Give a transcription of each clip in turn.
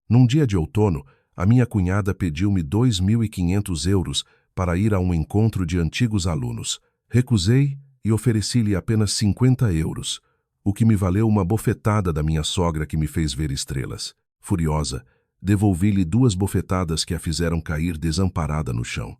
Num dia de outono, a minha cunhada pediu-me 2.500 euros para ir a um encontro de antigos alunos. Recusei e ofereci-lhe apenas 50 euros, o que me valeu uma bofetada da minha sogra que me fez ver estrelas. Furiosa, devolvi-lhe 2 bofetadas que a fizeram cair desamparada no chão.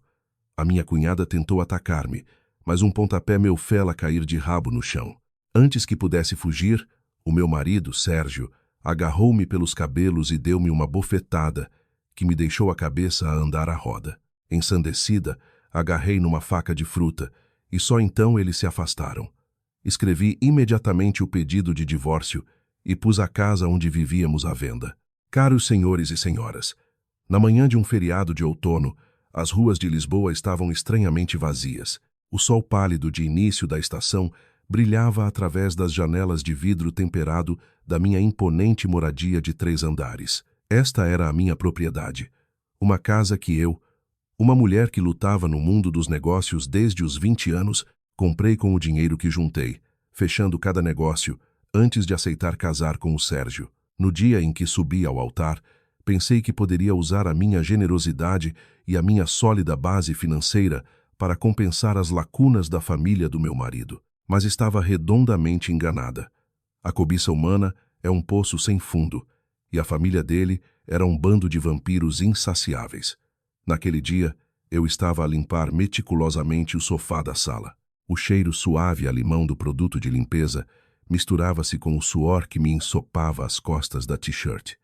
A minha cunhada tentou atacar-me, mas um pontapé meu fê-la cair de rabo no chão. Antes que pudesse fugir, o meu marido, Sérgio, agarrou-me pelos cabelos e deu-me uma bofetada que me deixou a cabeça a andar à roda. Ensandecida, agarrei numa faca de fruta e só então eles se afastaram. Escrevi imediatamente o pedido de divórcio e pus a casa onde vivíamos à venda. Caros senhores e senhoras, na manhã de um feriado de outono, as ruas de Lisboa estavam estranhamente vazias. O sol pálido de início da estação brilhava através das janelas de vidro temperado da minha imponente moradia de 3 andares. Esta era a minha propriedade. Uma casa que eu, uma mulher que lutava no mundo dos negócios desde os 20 anos, comprei com o dinheiro que juntei, fechando cada negócio antes de aceitar casar com o Sérgio. No dia em que subi ao altar, pensei que poderia usar a minha generosidade e a minha sólida base financeira para compensar as lacunas da família do meu marido. Mas estava redondamente enganada. A cobiça humana é um poço sem fundo, e a família dele era um bando de vampiros insaciáveis. Naquele dia, eu estava a limpar meticulosamente o sofá da sala. O cheiro suave a limão do produto de limpeza misturava-se com o suor que me ensopava as costas da t-shirt.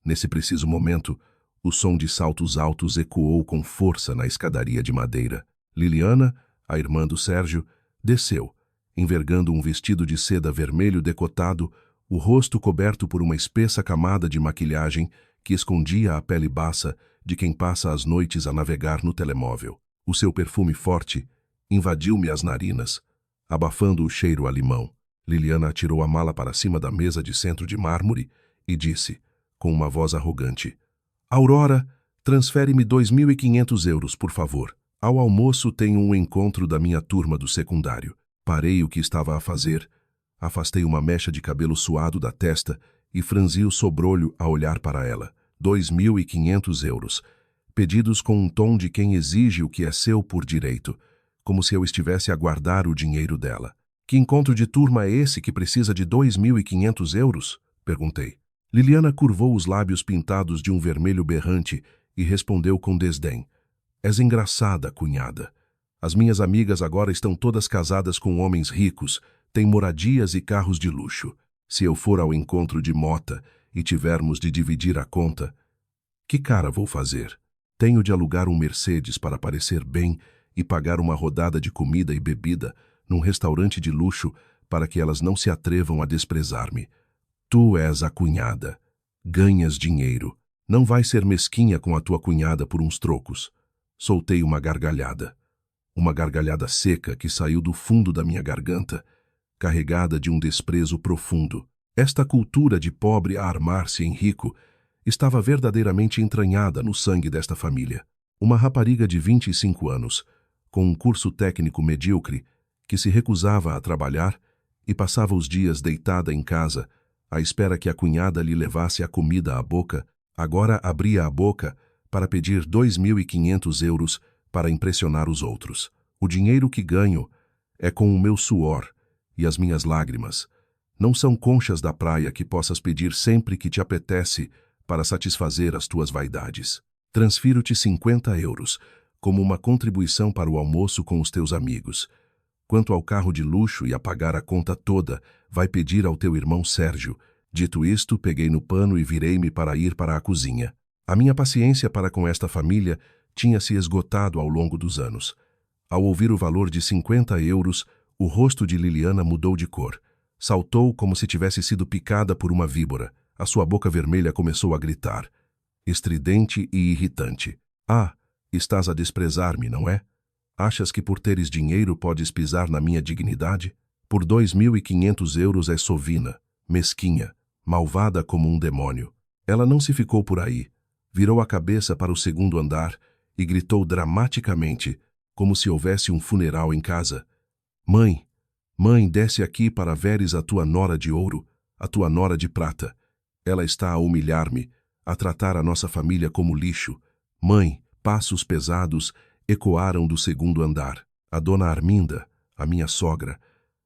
Nesse preciso momento, o som de saltos altos ecoou com força na escadaria de madeira. Liliana, a irmã do Sérgio, desceu, envergando um vestido de seda vermelho decotado, o rosto coberto por uma espessa camada de maquilhagem que escondia a pele baça de quem passa as noites a navegar no telemóvel. O seu perfume forte invadiu-me as narinas, abafando o cheiro a limão. Liliana atirou a mala para cima da mesa de centro de mármore e disse, com uma voz arrogante, Aurora, transfere-me 2.500 euros, por favor. Ao almoço tenho um encontro da minha turma do secundário. Parei o que estava a fazer, afastei uma mecha de cabelo suado da testa e franzi o sobrolho a olhar para ela. 2.500 euros, pedidos com um tom de quem exige o que é seu por direito, como se eu estivesse a guardar o dinheiro dela. Que encontro de turma é esse que precisa de 2.500 euros? Perguntei. Liliana curvou os lábios pintados de um vermelho berrante e respondeu com desdém. És engraçada, cunhada. As minhas amigas agora estão todas casadas com homens ricos, têm moradias e carros de luxo. Se eu for ao encontro de Mota e tivermos de dividir a conta, que cara vou fazer? Tenho de alugar um Mercedes para parecer bem e pagar uma rodada de comida e bebida num restaurante de luxo para que elas não se atrevam a desprezar-me. Tu és a cunhada. Ganhas dinheiro. Não vais ser mesquinha com a tua cunhada por uns trocos. Soltei uma gargalhada seca que saiu do fundo da minha garganta, carregada de um desprezo profundo. Esta cultura de pobre a armar-se em rico estava verdadeiramente entranhada no sangue desta família. Uma rapariga de 25 anos, com um curso técnico medíocre, que se recusava a trabalhar e passava os dias deitada em casa, à espera que a cunhada lhe levasse a comida à boca, agora abria a boca para pedir 2.500 euros para impressionar os outros. O dinheiro que ganho é com o meu suor e as minhas lágrimas. Não são conchas da praia que possas pedir sempre que te apetece para satisfazer as tuas vaidades. Transfiro-te 50 euros, como uma contribuição para o almoço com os teus amigos. Quanto ao carro de luxo e a pagar a conta toda, vai pedir ao teu irmão Sérgio. Dito isto, peguei no pano e virei-me para ir para a cozinha. A minha paciência para com esta família tinha se esgotado ao longo dos anos. Ao ouvir o valor de 50 euros, o rosto de Liliana mudou de cor. Saltou como se tivesse sido picada por uma víbora. A sua boca vermelha começou a gritar, estridente e irritante. Ah, estás a desprezar-me, não é? Achas que por teres dinheiro podes pisar na minha dignidade? Por 2.500 euros és sovina, mesquinha, malvada como um demônio. Ela não se ficou por aí. Virou a cabeça para o segundo andar e gritou dramaticamente, como se houvesse um funeral em casa. Mãe, mãe, desce aqui para veres a tua nora de ouro, a tua nora de prata. Ela está a humilhar-me, a tratar a nossa família como lixo. Mãe, passos pesados ecoaram do segundo andar. A dona Arminda, a minha sogra,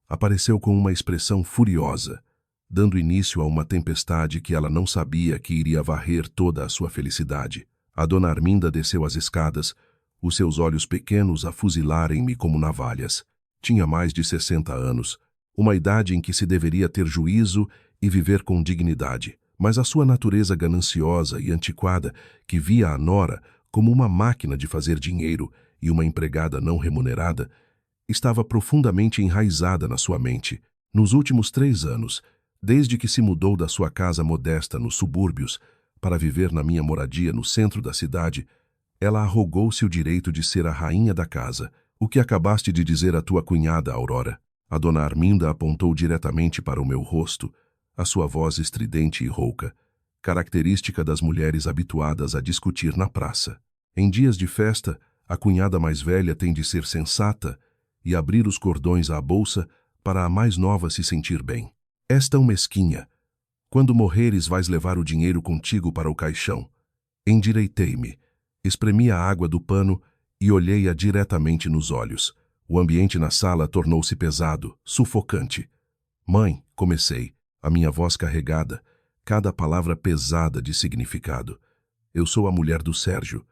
apareceu com uma expressão furiosa, dando início a uma tempestade que ela não sabia que iria varrer toda a sua felicidade. A dona Arminda desceu as escadas, os seus olhos pequenos a fuzilarem-me como navalhas. Tinha mais de 60 anos, uma idade em que se deveria ter juízo e viver com dignidade, mas a sua natureza gananciosa e antiquada, que via a nora como uma máquina de fazer dinheiro e uma empregada não remunerada, estava profundamente enraizada na sua mente. Nos últimos 3 anos, desde que se mudou da sua casa modesta nos subúrbios para viver na minha moradia no centro da cidade, ela arrogou-se o direito de ser a rainha da casa. O que acabaste de dizer à tua cunhada, Aurora? A dona Arminda apontou diretamente para o meu rosto, a sua voz estridente e rouca, característica das mulheres habituadas a discutir na praça. Em dias de festa, a cunhada mais velha tem de ser sensata e abrir os cordões à bolsa para a mais nova se sentir bem. És tão mesquinha. Quando morreres, vais levar o dinheiro contigo para o caixão. Endireitei-me, espremi a água do pano e olhei-a diretamente nos olhos. O ambiente na sala tornou-se pesado, sufocante. Mãe, comecei, a minha voz carregada, cada palavra pesada de significado. Eu sou a mulher do Sérgio.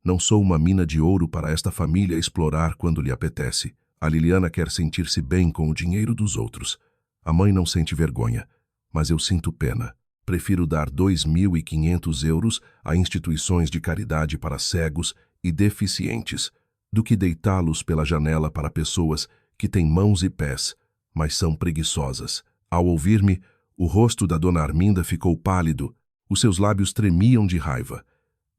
Não sou uma mina de ouro para esta família explorar quando lhe apetece. A Liliana quer sentir-se bem com o dinheiro dos outros. A mãe não sente vergonha, mas eu sinto pena. Prefiro dar 2.500 euros a instituições de caridade para cegos e deficientes do que deitá-los pela janela para pessoas que têm mãos e pés, mas são preguiçosas. Ao ouvir-me, o rosto da dona Arminda ficou pálido, os seus lábios tremiam de raiva.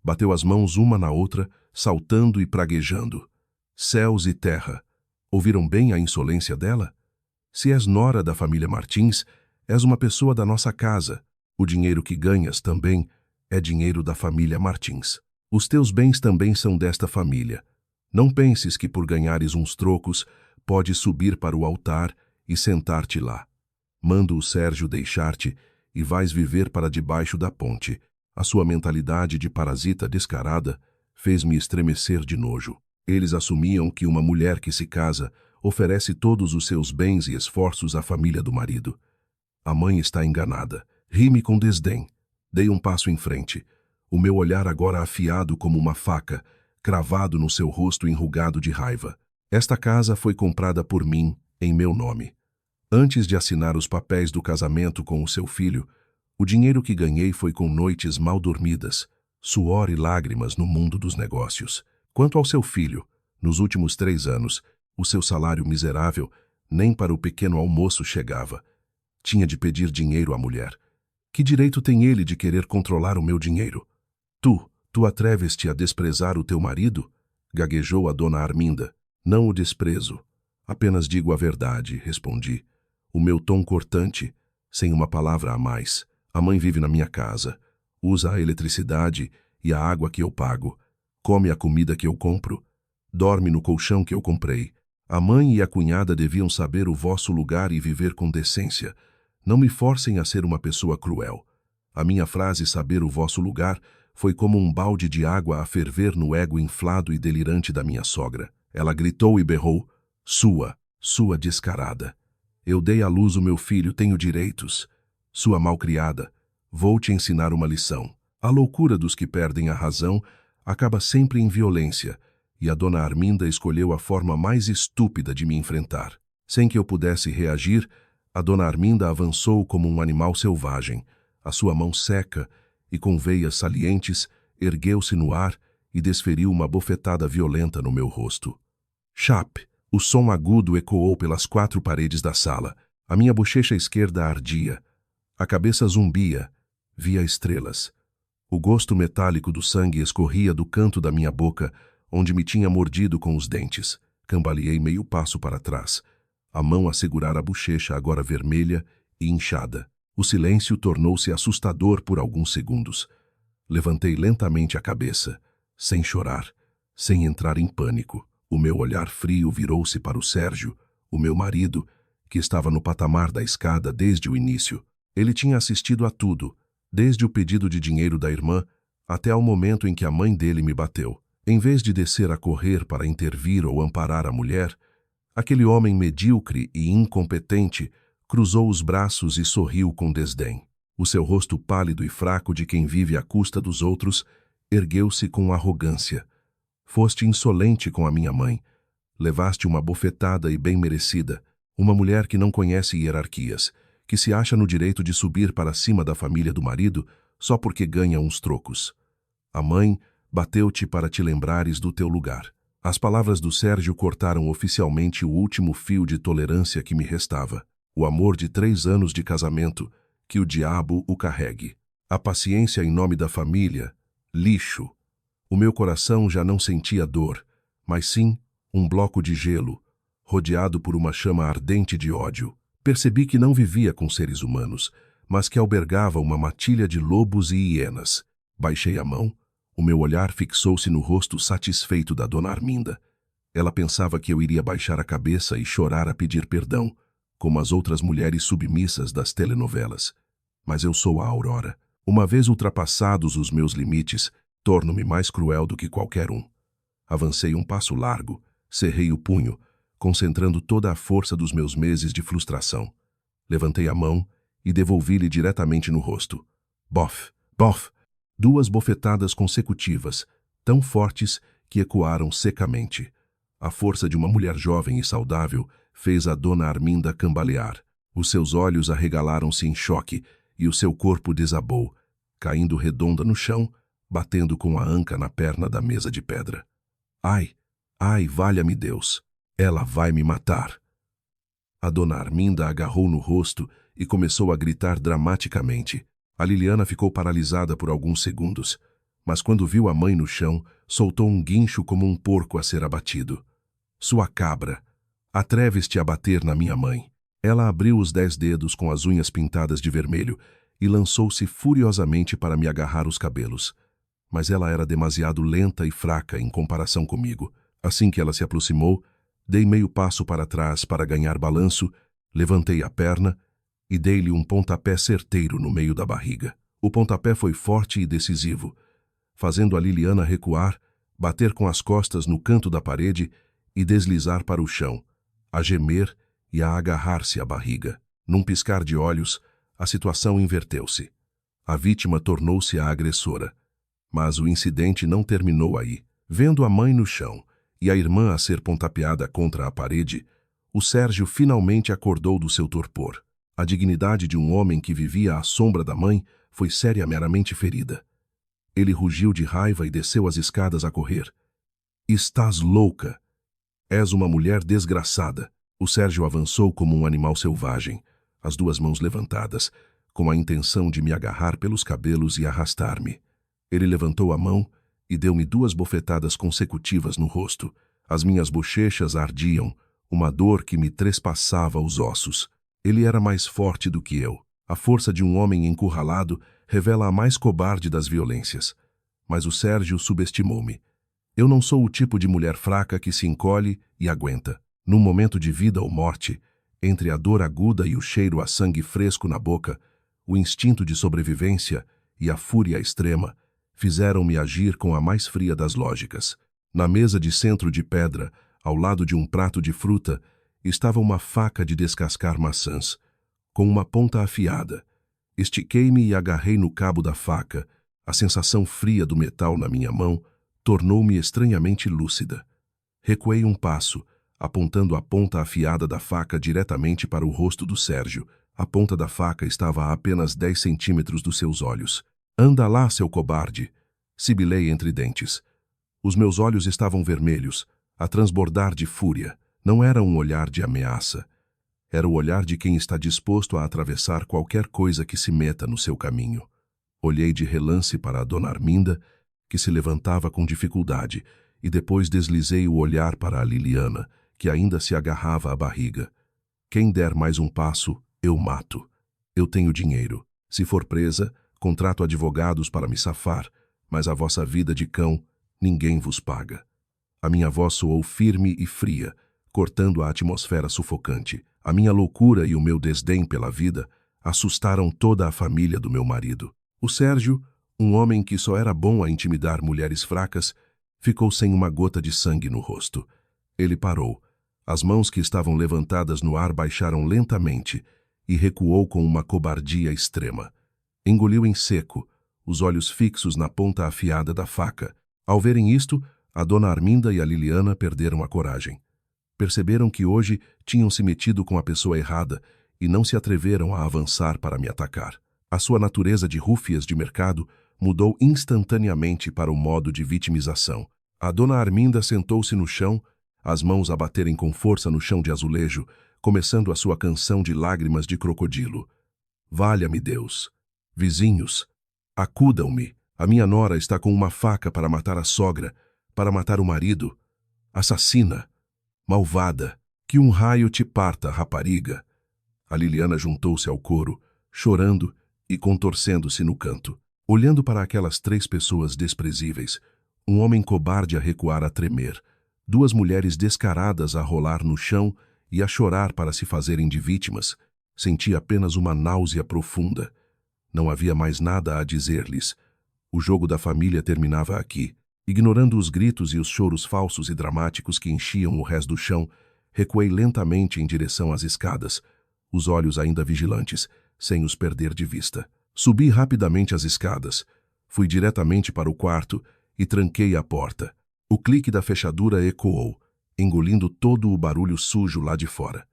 Bateu as mãos uma na outra, saltando e praguejando. Céus e terra! Ouviram bem a insolência dela? Se és nora da família Martins, és uma pessoa da nossa casa. O dinheiro que ganhas também é dinheiro da família Martins. Os teus bens também são desta família. Não penses que por ganhares uns trocos, podes subir para o altar e sentar-te lá. Mando o Sérgio deixar-te e vais viver para debaixo da ponte. A sua mentalidade de parasita descarada fez-me estremecer de nojo. Eles assumiam que uma mulher que se casa oferece todos os seus bens e esforços à família do marido. A mãe está enganada. Ri-me com desdém. Dei um passo em frente. O meu olhar agora afiado como uma faca, cravado no seu rosto enrugado de raiva. Esta casa foi comprada por mim, em meu nome. Antes de assinar os papéis do casamento com o seu filho, o dinheiro que ganhei foi com noites mal dormidas, suor e lágrimas no mundo dos negócios. Quanto ao seu filho, nos últimos 3 anos, o seu salário miserável nem para o pequeno almoço chegava. Tinha de pedir dinheiro à mulher. Que direito tem ele de querer controlar o meu dinheiro? Tu atreves-te a desprezar o teu marido? Gaguejou a dona Arminda. Não o desprezo. Apenas digo a verdade, respondi. O meu tom cortante, sem uma palavra a mais. A mãe vive na minha casa, usa a eletricidade e a água que eu pago, come a comida que eu compro, dorme no colchão que eu comprei. A mãe e a cunhada deviam saber o vosso lugar e viver com decência. Não me forcem a ser uma pessoa cruel. A minha frase saber o vosso lugar foi como um balde de água a ferver no ego inflado e delirante da minha sogra. Ela gritou e berrou, sua descarada. Eu dei à luz o meu filho, tenho direitos. Sua malcriada, vou te ensinar uma lição. A loucura dos que perdem a razão acaba sempre em violência, e a dona Arminda escolheu a forma mais estúpida de me enfrentar. Sem que eu pudesse reagir, a dona Arminda avançou como um animal selvagem. A sua mão seca e com veias salientes ergueu-se no ar e desferiu uma bofetada violenta no meu rosto. Chape! O som agudo ecoou pelas 4 paredes da sala. A minha bochecha esquerda ardia. A cabeça zumbia. Via estrelas. O gosto metálico do sangue escorria do canto da minha boca, onde me tinha mordido com os dentes. Cambaleei meio passo para trás. A mão a segurar a bochecha, agora vermelha e inchada. O silêncio tornou-se assustador por alguns segundos. Levantei lentamente a cabeça, sem chorar, sem entrar em pânico. O meu olhar frio virou-se para o Sérgio, o meu marido, que estava no patamar da escada desde o início. Ele tinha assistido a tudo, desde o pedido de dinheiro da irmã até ao momento em que a mãe dele me bateu. Em vez de descer a correr para intervir ou amparar a mulher, aquele homem medíocre e incompetente cruzou os braços e sorriu com desdém. O seu rosto pálido e fraco de quem vive à custa dos outros ergueu-se com arrogância. Foste insolente com a minha mãe. Levaste uma bofetada e bem merecida. Uma mulher que não conhece hierarquias, que se acha no direito de subir para cima da família do marido só porque ganha uns trocos. A mãe bateu-te para te lembrares do teu lugar. As palavras do Sérgio cortaram oficialmente o último fio de tolerância que me restava. O amor de 3 anos de casamento, que o diabo o carregue. A paciência em nome da família, lixo. O meu coração já não sentia dor, mas sim um bloco de gelo, rodeado por uma chama ardente de ódio. Percebi que não vivia com seres humanos, mas que albergava uma matilha de lobos e hienas. Baixei a mão. O meu olhar fixou-se no rosto satisfeito da dona Arminda. Ela pensava que eu iria baixar a cabeça e chorar a pedir perdão, como as outras mulheres submissas das telenovelas. Mas eu sou a Aurora. Uma vez ultrapassados os meus limites, torno-me mais cruel do que qualquer um. Avancei um passo largo, cerrei o punho, concentrando toda a força dos meus meses de frustração. Levantei a mão e devolvi-lhe diretamente no rosto. Bof, bof! 2 bofetadas consecutivas, tão fortes que ecoaram secamente. A força de uma mulher jovem e saudável fez a dona Arminda cambalear. Os seus olhos arregalaram-se em choque e o seu corpo desabou, caindo redonda no chão, batendo com a anca na perna da mesa de pedra. Ai, ai, valha-me Deus! Ela vai me matar! A dona Arminda agarrou no rosto e começou a gritar dramaticamente. A Liliana ficou paralisada por alguns segundos, mas quando viu a mãe no chão, soltou um guincho como um porco a ser abatido. Sua cabra! Atreves-te a bater na minha mãe! Ela abriu os 10 dedos com as unhas pintadas de vermelho e lançou-se furiosamente para me agarrar os cabelos. Mas ela era demasiado lenta e fraca em comparação comigo. Assim que ela se aproximou, dei meio passo para trás para ganhar balanço, levantei a perna e dei-lhe um pontapé certeiro no meio da barriga. O pontapé foi forte e decisivo, fazendo a Liliana recuar, bater com as costas no canto da parede e deslizar para o chão, a gemer e a agarrar-se à barriga. Num piscar de olhos, a situação inverteu-se. A vítima tornou-se a agressora. Mas o incidente não terminou aí. Vendo a mãe no chão e a irmã a ser pontapeada contra a parede, o Sérgio finalmente acordou do seu torpor. A dignidade de um homem que vivia à sombra da mãe foi seriamente ferida. Ele rugiu de raiva e desceu as escadas a correr. Estás louca! És uma mulher desgraçada. O Sérgio avançou como um animal selvagem, as 2 mãos levantadas, com a intenção de me agarrar pelos cabelos e arrastar-me. Ele levantou a mão e deu-me 2 bofetadas consecutivas no rosto. As minhas bochechas ardiam, uma dor que me trespassava os ossos. Ele era mais forte do que eu. A força de um homem encurralado revela a mais cobarde das violências. Mas o Sérgio subestimou-me. Eu não sou o tipo de mulher fraca que se encolhe e aguenta. Num momento de vida ou morte, entre a dor aguda e o cheiro a sangue fresco na boca, o instinto de sobrevivência e a fúria extrema fizeram-me agir com a mais fria das lógicas. Na mesa de centro de pedra, ao lado de um prato de fruta, estava uma faca de descascar maçãs, com uma ponta afiada. Estiquei-me e agarrei no cabo da faca. A sensação fria do metal na minha mão tornou-me estranhamente lúcida. Recuei um passo, apontando a ponta afiada da faca diretamente para o rosto do Sérgio. A ponta da faca estava a apenas 10 centímetros dos seus olhos. Anda lá, seu cobarde! Sibilei entre dentes. Os meus olhos estavam vermelhos, a transbordar de fúria. Não era um olhar de ameaça. Era o olhar de quem está disposto a atravessar qualquer coisa que se meta no seu caminho. Olhei de relance para a dona Arminda, que se levantava com dificuldade, e depois deslizei o olhar para a Liliana, que ainda se agarrava à barriga. Quem der mais um passo, eu mato. Eu tenho dinheiro. Se for presa, contrato advogados para me safar, mas a vossa vida de cão, ninguém vos paga. A minha voz soou firme e fria, cortando a atmosfera sufocante. A minha loucura e o meu desdém pela vida assustaram toda a família do meu marido. O Sérgio, um homem que só era bom a intimidar mulheres fracas, ficou sem uma gota de sangue no rosto. Ele parou. As mãos que estavam levantadas no ar baixaram lentamente e recuou com uma cobardia extrema. Engoliu em seco, os olhos fixos na ponta afiada da faca. Ao verem isto, a dona Arminda e a Liliana perderam a coragem. Perceberam que hoje tinham se metido com a pessoa errada e não se atreveram a avançar para me atacar. A sua natureza de rúfias de mercado mudou instantaneamente para o modo de vitimização. A dona Arminda sentou-se no chão, as mãos a baterem com força no chão de azulejo, começando a sua canção de lágrimas de crocodilo. Valha-me Deus! Vizinhos, acudam-me! A minha nora está com uma faca para matar a sogra, para matar o marido. Assassina! Malvada! Que um raio te parta, rapariga! A Liliana juntou-se ao coro, chorando e contorcendo-se no canto. Olhando para aquelas 3 pessoas desprezíveis, um homem cobarde a recuar a tremer, 2 mulheres descaradas a rolar no chão e a chorar para se fazerem de vítimas, senti apenas uma náusea profunda. Não havia mais nada a dizer-lhes. O jogo da família terminava aqui. Ignorando os gritos e os choros falsos e dramáticos que enchiam o rés do chão, recuei lentamente em direção às escadas, os olhos ainda vigilantes, sem os perder de vista. Subi rapidamente as escadas, fui diretamente para o quarto e tranquei a porta. O clique da fechadura ecoou, engolindo todo o barulho sujo lá de fora.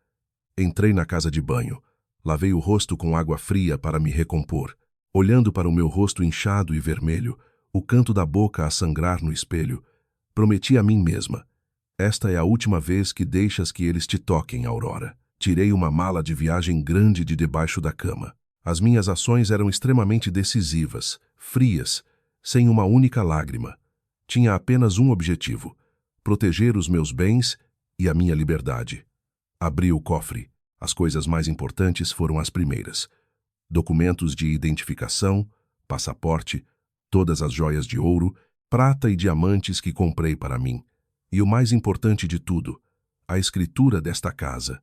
Entrei na casa de banho, lavei o rosto com água fria para me recompor. Olhando para o meu rosto inchado e vermelho, o canto da boca a sangrar no espelho, prometi a mim mesma: esta é a última vez que deixas que eles te toquem, Aurora. Tirei uma mala de viagem grande de debaixo da cama. As minhas ações eram extremamente decisivas, frias, sem uma única lágrima. Tinha apenas um objetivo: proteger os meus bens e a minha liberdade. Abri o cofre. As coisas mais importantes foram as primeiras: documentos de identificação, passaporte, todas as joias de ouro, prata e diamantes que comprei para mim. E o mais importante de tudo, a escritura desta casa.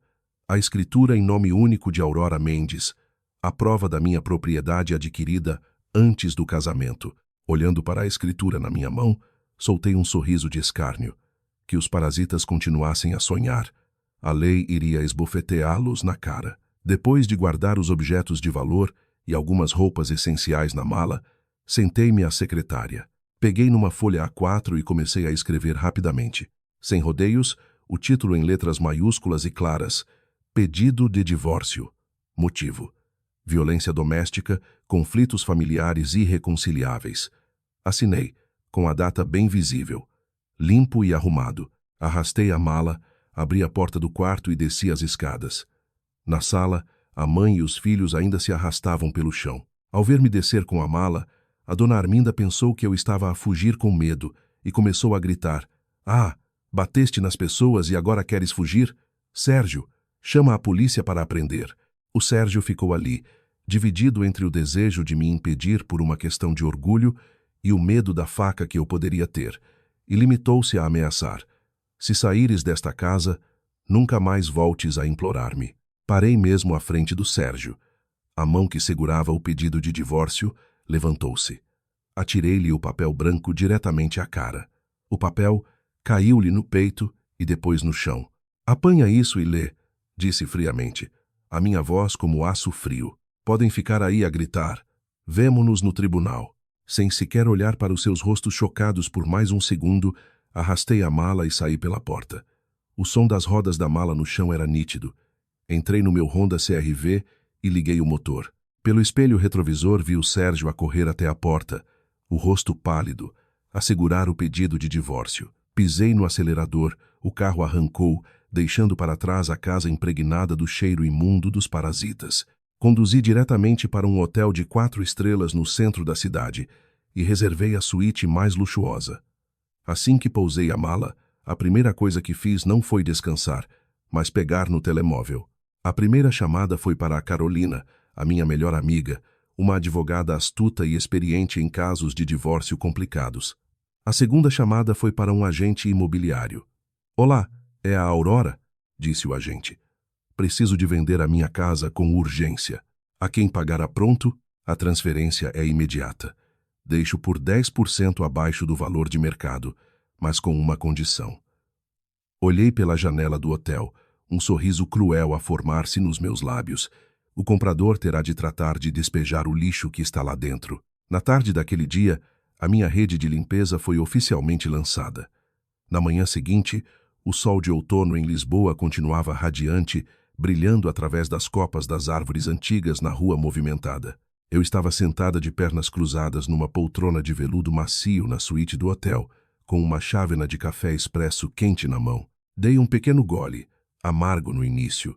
A escritura em nome único de Aurora Mendes, a prova da minha propriedade adquirida antes do casamento. Olhando para a escritura na minha mão, soltei um sorriso de escárnio. Que os parasitas continuassem a sonhar. A lei iria esbofeteá-los na cara. Depois de guardar os objetos de valor e algumas roupas essenciais na mala, sentei-me à secretária. Peguei numa folha A4 e comecei a escrever rapidamente. Sem rodeios, o título em letras maiúsculas e claras: Pedido de divórcio. Motivo: violência doméstica, conflitos familiares irreconciliáveis. Assinei, com a data bem visível. Limpo e arrumado. Arrastei a mala, abri a porta do quarto e desci as escadas. Na sala, a mãe e os filhos ainda se arrastavam pelo chão. Ao ver-me descer com a mala, a dona Arminda pensou que eu estava a fugir com medo e começou a gritar: Ah, bateste nas pessoas e agora queres fugir? Sérgio, chama a polícia para aprender. O Sérgio ficou ali, dividido entre o desejo de me impedir por uma questão de orgulho e o medo da faca que eu poderia ter, e limitou-se a ameaçar: se saíres desta casa, nunca mais voltes a implorar-me. Parei mesmo à frente do Sérgio. A mão que segurava o pedido de divórcio levantou-se. Atirei-lhe o papel branco diretamente à cara. O papel caiu-lhe no peito e depois no chão. Apanha isso e lê, disse friamente, a minha voz como aço frio. Podem ficar aí a gritar. Vemo-nos no tribunal. Sem sequer olhar para os seus rostos chocados por mais um segundo, arrastei a mala e saí pela porta. O som das rodas da mala no chão era nítido. Entrei no meu Honda CR-V e liguei o motor. Pelo espelho retrovisor vi o Sérgio a correr até a porta, o rosto pálido, a segurar o pedido de divórcio. Pisei no acelerador, o carro arrancou, deixando para trás a casa impregnada do cheiro imundo dos parasitas. Conduzi diretamente para um hotel de 4 estrelas no centro da cidade e reservei a suíte mais luxuosa. Assim que pousei a mala, a primeira coisa que fiz não foi descansar, mas pegar no telemóvel. A primeira chamada foi para a Carolina, a minha melhor amiga, uma advogada astuta e experiente em casos de divórcio complicados. A segunda chamada foi para um agente imobiliário. Olá, é a Aurora? Disse o agente. Preciso de vender a minha casa com urgência. A quem pagará pronto? A transferência é imediata. Deixo por 10% abaixo do valor de mercado, mas com uma condição. Olhei pela janela do hotel, um sorriso cruel a formar-se nos meus lábios. O comprador terá de tratar de despejar o lixo que está lá dentro. Na tarde daquele dia, a minha rede de limpeza foi oficialmente lançada. Na manhã seguinte, o sol de outono em Lisboa continuava radiante, brilhando através das copas das árvores antigas na rua movimentada. Eu estava sentada de pernas cruzadas numa poltrona de veludo macio na suíte do hotel, com uma chávena de café expresso quente na mão. Dei um pequeno gole, amargo no início,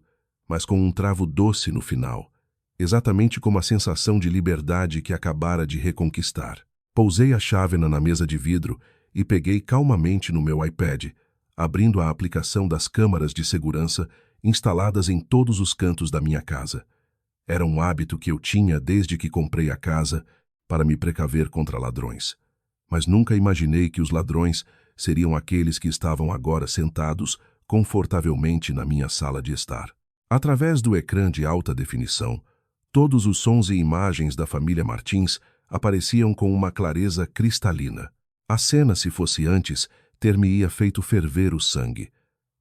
mas com um travo doce no final, exatamente como a sensação de liberdade que acabara de reconquistar. Pousei a chávena na mesa de vidro e peguei calmamente no meu iPad, abrindo a aplicação das câmaras de segurança instaladas em todos os cantos da minha casa. Era um hábito que eu tinha desde que comprei a casa para me precaver contra ladrões. Mas nunca imaginei que os ladrões seriam aqueles que estavam agora sentados confortavelmente na minha sala de estar. Através do ecrã de alta definição, todos os sons e imagens da família Martins apareciam com uma clareza cristalina. A cena, se fosse antes, ter-me-ia feito ferver o sangue.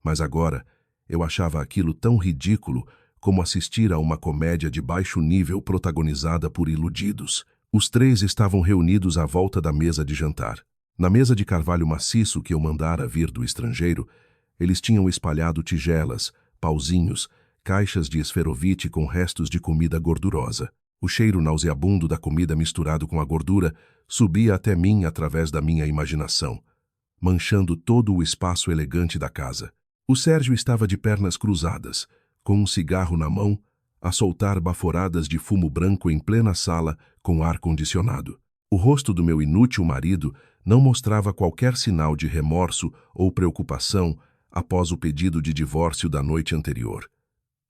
Mas agora, eu achava aquilo tão ridículo como assistir a uma comédia de baixo nível protagonizada por iludidos. Os três estavam reunidos à volta da mesa de jantar. Na mesa de carvalho maciço que eu mandara vir do estrangeiro, eles tinham espalhado tigelas, pauzinhos, caixas de esferovite com restos de comida gordurosa. O cheiro nauseabundo da comida misturado com a gordura subia até mim através da minha imaginação, manchando todo o espaço elegante da casa. O Sérgio estava de pernas cruzadas, com um cigarro na mão, a soltar baforadas de fumo branco em plena sala com ar-condicionado. O rosto do meu inútil marido não mostrava qualquer sinal de remorso ou preocupação após o pedido de divórcio da noite anterior.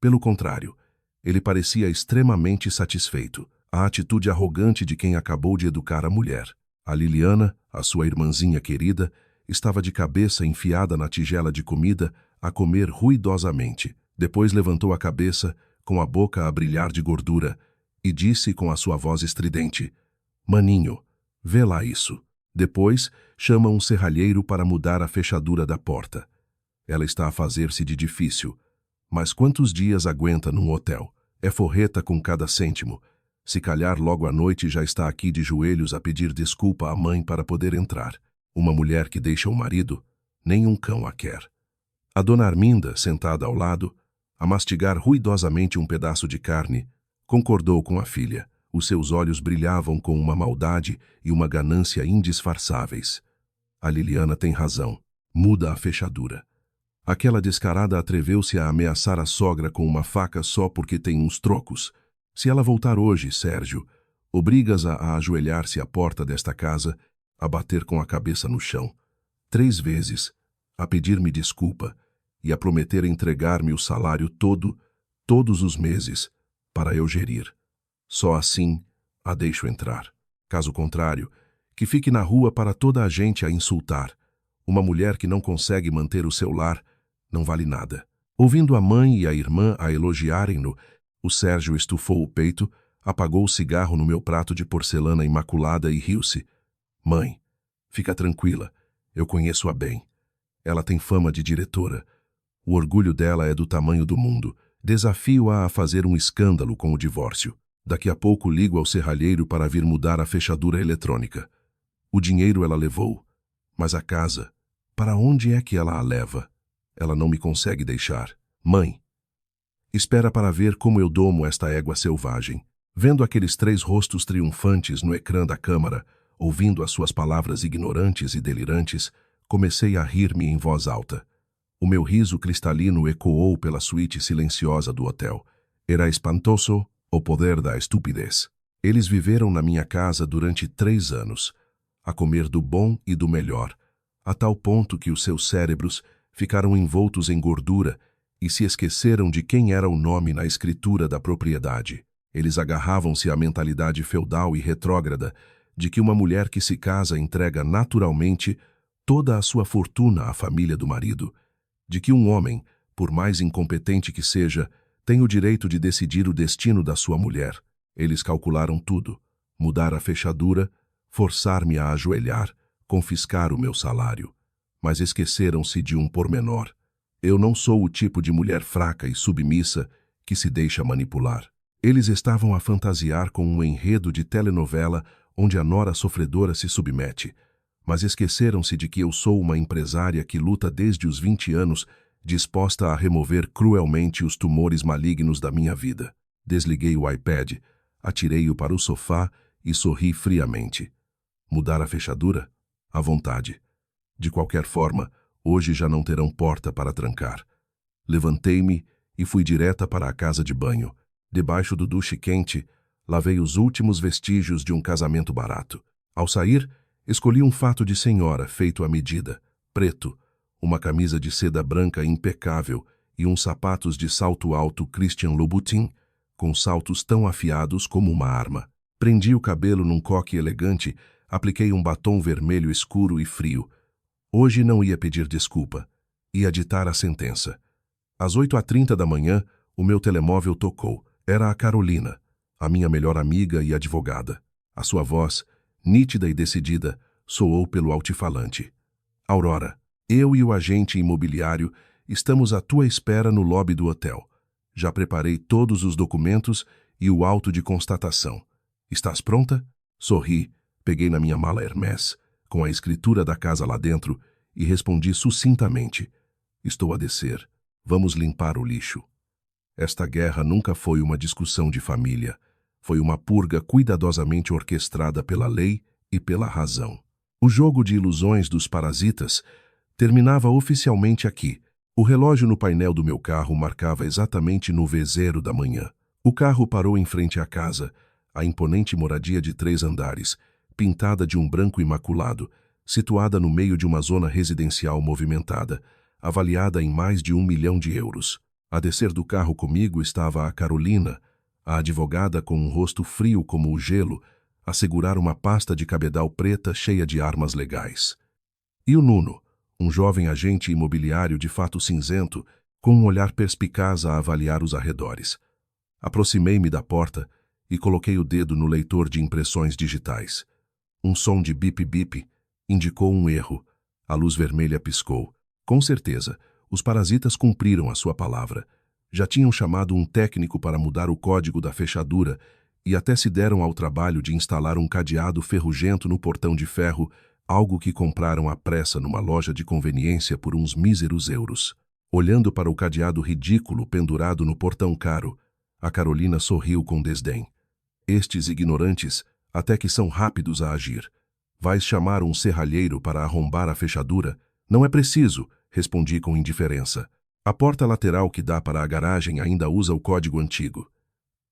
Pelo contrário, ele parecia extremamente satisfeito. A atitude arrogante de quem acabou de educar a mulher. A Liliana, a sua irmãzinha querida, estava de cabeça enfiada na tigela de comida a comer ruidosamente. Depois levantou a cabeça, com a boca a brilhar de gordura, e disse com a sua voz estridente: "Maninho, vê lá isso." Depois, chama um serralheiro para mudar a fechadura da porta. Ela está a fazer-se de difícil. Mas quantos dias aguenta num hotel? É forreta com cada cêntimo. Se calhar logo à noite já está aqui de joelhos a pedir desculpa à mãe para poder entrar. Uma mulher que deixa o marido, nem um cão a quer. A dona Arminda, sentada ao lado, a mastigar ruidosamente um pedaço de carne, concordou com a filha. Os seus olhos brilhavam com uma maldade e uma ganância indisfarçáveis. A Liliana tem razão. Muda a fechadura. Aquela descarada atreveu-se a ameaçar a sogra com uma faca só porque tem uns trocos. Se ela voltar hoje, Sérgio, obrigas-a a ajoelhar-se à porta desta casa, a bater com a cabeça no chão, 3 vezes, a pedir-me desculpa e a prometer entregar-me o salário todo, todos os meses, para eu gerir. Só assim a deixo entrar. Caso contrário, que fique na rua para toda a gente a insultar. Uma mulher que não consegue manter o seu lar não vale nada. Ouvindo a mãe e a irmã a elogiarem-no, o Sérgio estufou o peito, apagou o cigarro no meu prato de porcelana imaculada e riu-se. "Mãe, fica tranquila, eu conheço-a bem. Ela tem fama de diretora. O orgulho dela é do tamanho do mundo. Desafio-a a fazer um escândalo com o divórcio. Daqui a pouco ligo ao serralheiro para vir mudar a fechadura eletrônica. O dinheiro ela levou, mas a casa, para onde é que ela a leva? Ela não me consegue deixar. Mãe, espera para ver como eu domo esta égua selvagem." Vendo aqueles 3 rostos triunfantes no ecrã da câmara, ouvindo as suas palavras ignorantes e delirantes, comecei a rir-me em voz alta. O meu riso cristalino ecoou pela suíte silenciosa do hotel. Era espantoso o poder da estupidez. Eles viveram na minha casa durante 3 anos, a comer do bom e do melhor, a tal ponto que os seus cérebros ficaram envoltos em gordura e se esqueceram de quem era o nome na escritura da propriedade. Eles agarravam-se à mentalidade feudal e retrógrada de que uma mulher que se casa entrega naturalmente toda a sua fortuna à família do marido, de que um homem, por mais incompetente que seja, tem o direito de decidir o destino da sua mulher. Eles calcularam tudo: mudar a fechadura, forçar-me a ajoelhar, confiscar o meu salário. Mas esqueceram-se de um pormenor. Eu não sou o tipo de mulher fraca e submissa que se deixa manipular. Eles estavam a fantasiar com um enredo de telenovela onde a nora sofredora se submete, mas esqueceram-se de que eu sou uma empresária que luta desde os 20 anos, disposta a remover cruelmente os tumores malignos da minha vida. Desliguei o iPad, atirei-o para o sofá e sorri friamente. Mudar a fechadura? À vontade. De qualquer forma, hoje já não terão porta para trancar. Levantei-me e fui direta para a casa de banho. Debaixo do duche quente, lavei os últimos vestígios de um casamento barato. Ao sair, escolhi um fato de senhora feito à medida, preto, uma camisa de seda branca impecável e uns sapatos de salto alto Christian Louboutin, com saltos tão afiados como uma arma. Prendi o cabelo num coque elegante, apliquei um batom vermelho escuro e frio. Hoje não ia pedir desculpa, ia ditar a sentença. Às 8h30 da manhã, o meu telemóvel tocou. Era a Carolina, a minha melhor amiga e advogada. A sua voz, nítida e decidida, soou pelo altifalante. Aurora, eu e o agente imobiliário estamos à tua espera no lobby do hotel. Já preparei todos os documentos e o auto de constatação. Estás pronta? Sorri, peguei na minha mala Hermès, com a escritura da casa lá dentro, e respondi sucintamente. Estou a descer. Vamos limpar o lixo. Esta guerra nunca foi uma discussão de família. Foi uma purga cuidadosamente orquestrada pela lei e pela razão. O jogo de ilusões dos parasitas terminava oficialmente aqui. O relógio no painel do meu carro marcava exatamente 9h da manhã. O carro parou em frente à casa, a imponente moradia de 3 andares, pintada de um branco imaculado, situada no meio de uma zona residencial movimentada, avaliada em mais de 1 milhão de euros. A descer do carro comigo estava a Carolina, a advogada com um rosto frio como o gelo, a segurar uma pasta de cabedal preta cheia de armas legais. E o Nuno, um jovem agente imobiliário de fato cinzento, com um olhar perspicaz a avaliar os arredores. Aproximei-me da porta e coloquei o dedo no leitor de impressões digitais. Um som de bip-bip indicou um erro. A luz vermelha piscou. Com certeza, os parasitas cumpriram a sua palavra. Já tinham chamado um técnico para mudar o código da fechadura e até se deram ao trabalho de instalar um cadeado ferrugento no portão de ferro, algo que compraram à pressa numa loja de conveniência por uns míseros euros. Olhando para o cadeado ridículo pendurado no portão caro, a Carolina sorriu com desdém. Estes ignorantes até que são rápidos a agir. Vais chamar um serralheiro para arrombar a fechadura? Não é preciso, respondi com indiferença. A porta lateral que dá para a garagem ainda usa o código antigo.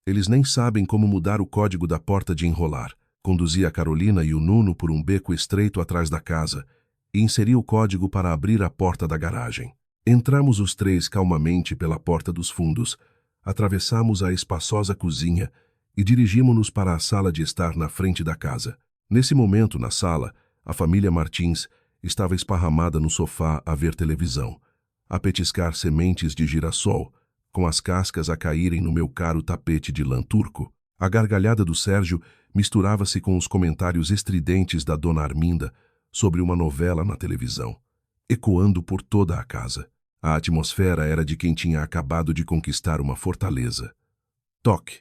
Eles nem sabem como mudar o código da porta de enrolar. Conduzi a Carolina e o Nuno por um beco estreito atrás da casa e inseri o código para abrir a porta da garagem. Entramos os três calmamente pela porta dos fundos, atravessamos a espaçosa cozinha e dirigimos-nos para a sala de estar na frente da casa. Nesse momento, na sala, a família Martins estava esparramada no sofá a ver televisão, a petiscar sementes de girassol, com as cascas a caírem no meu caro tapete de lã turco. A gargalhada do Sérgio misturava-se com os comentários estridentes da dona Arminda sobre uma novela na televisão, ecoando por toda a casa. A atmosfera era de quem tinha acabado de conquistar uma fortaleza. Toque!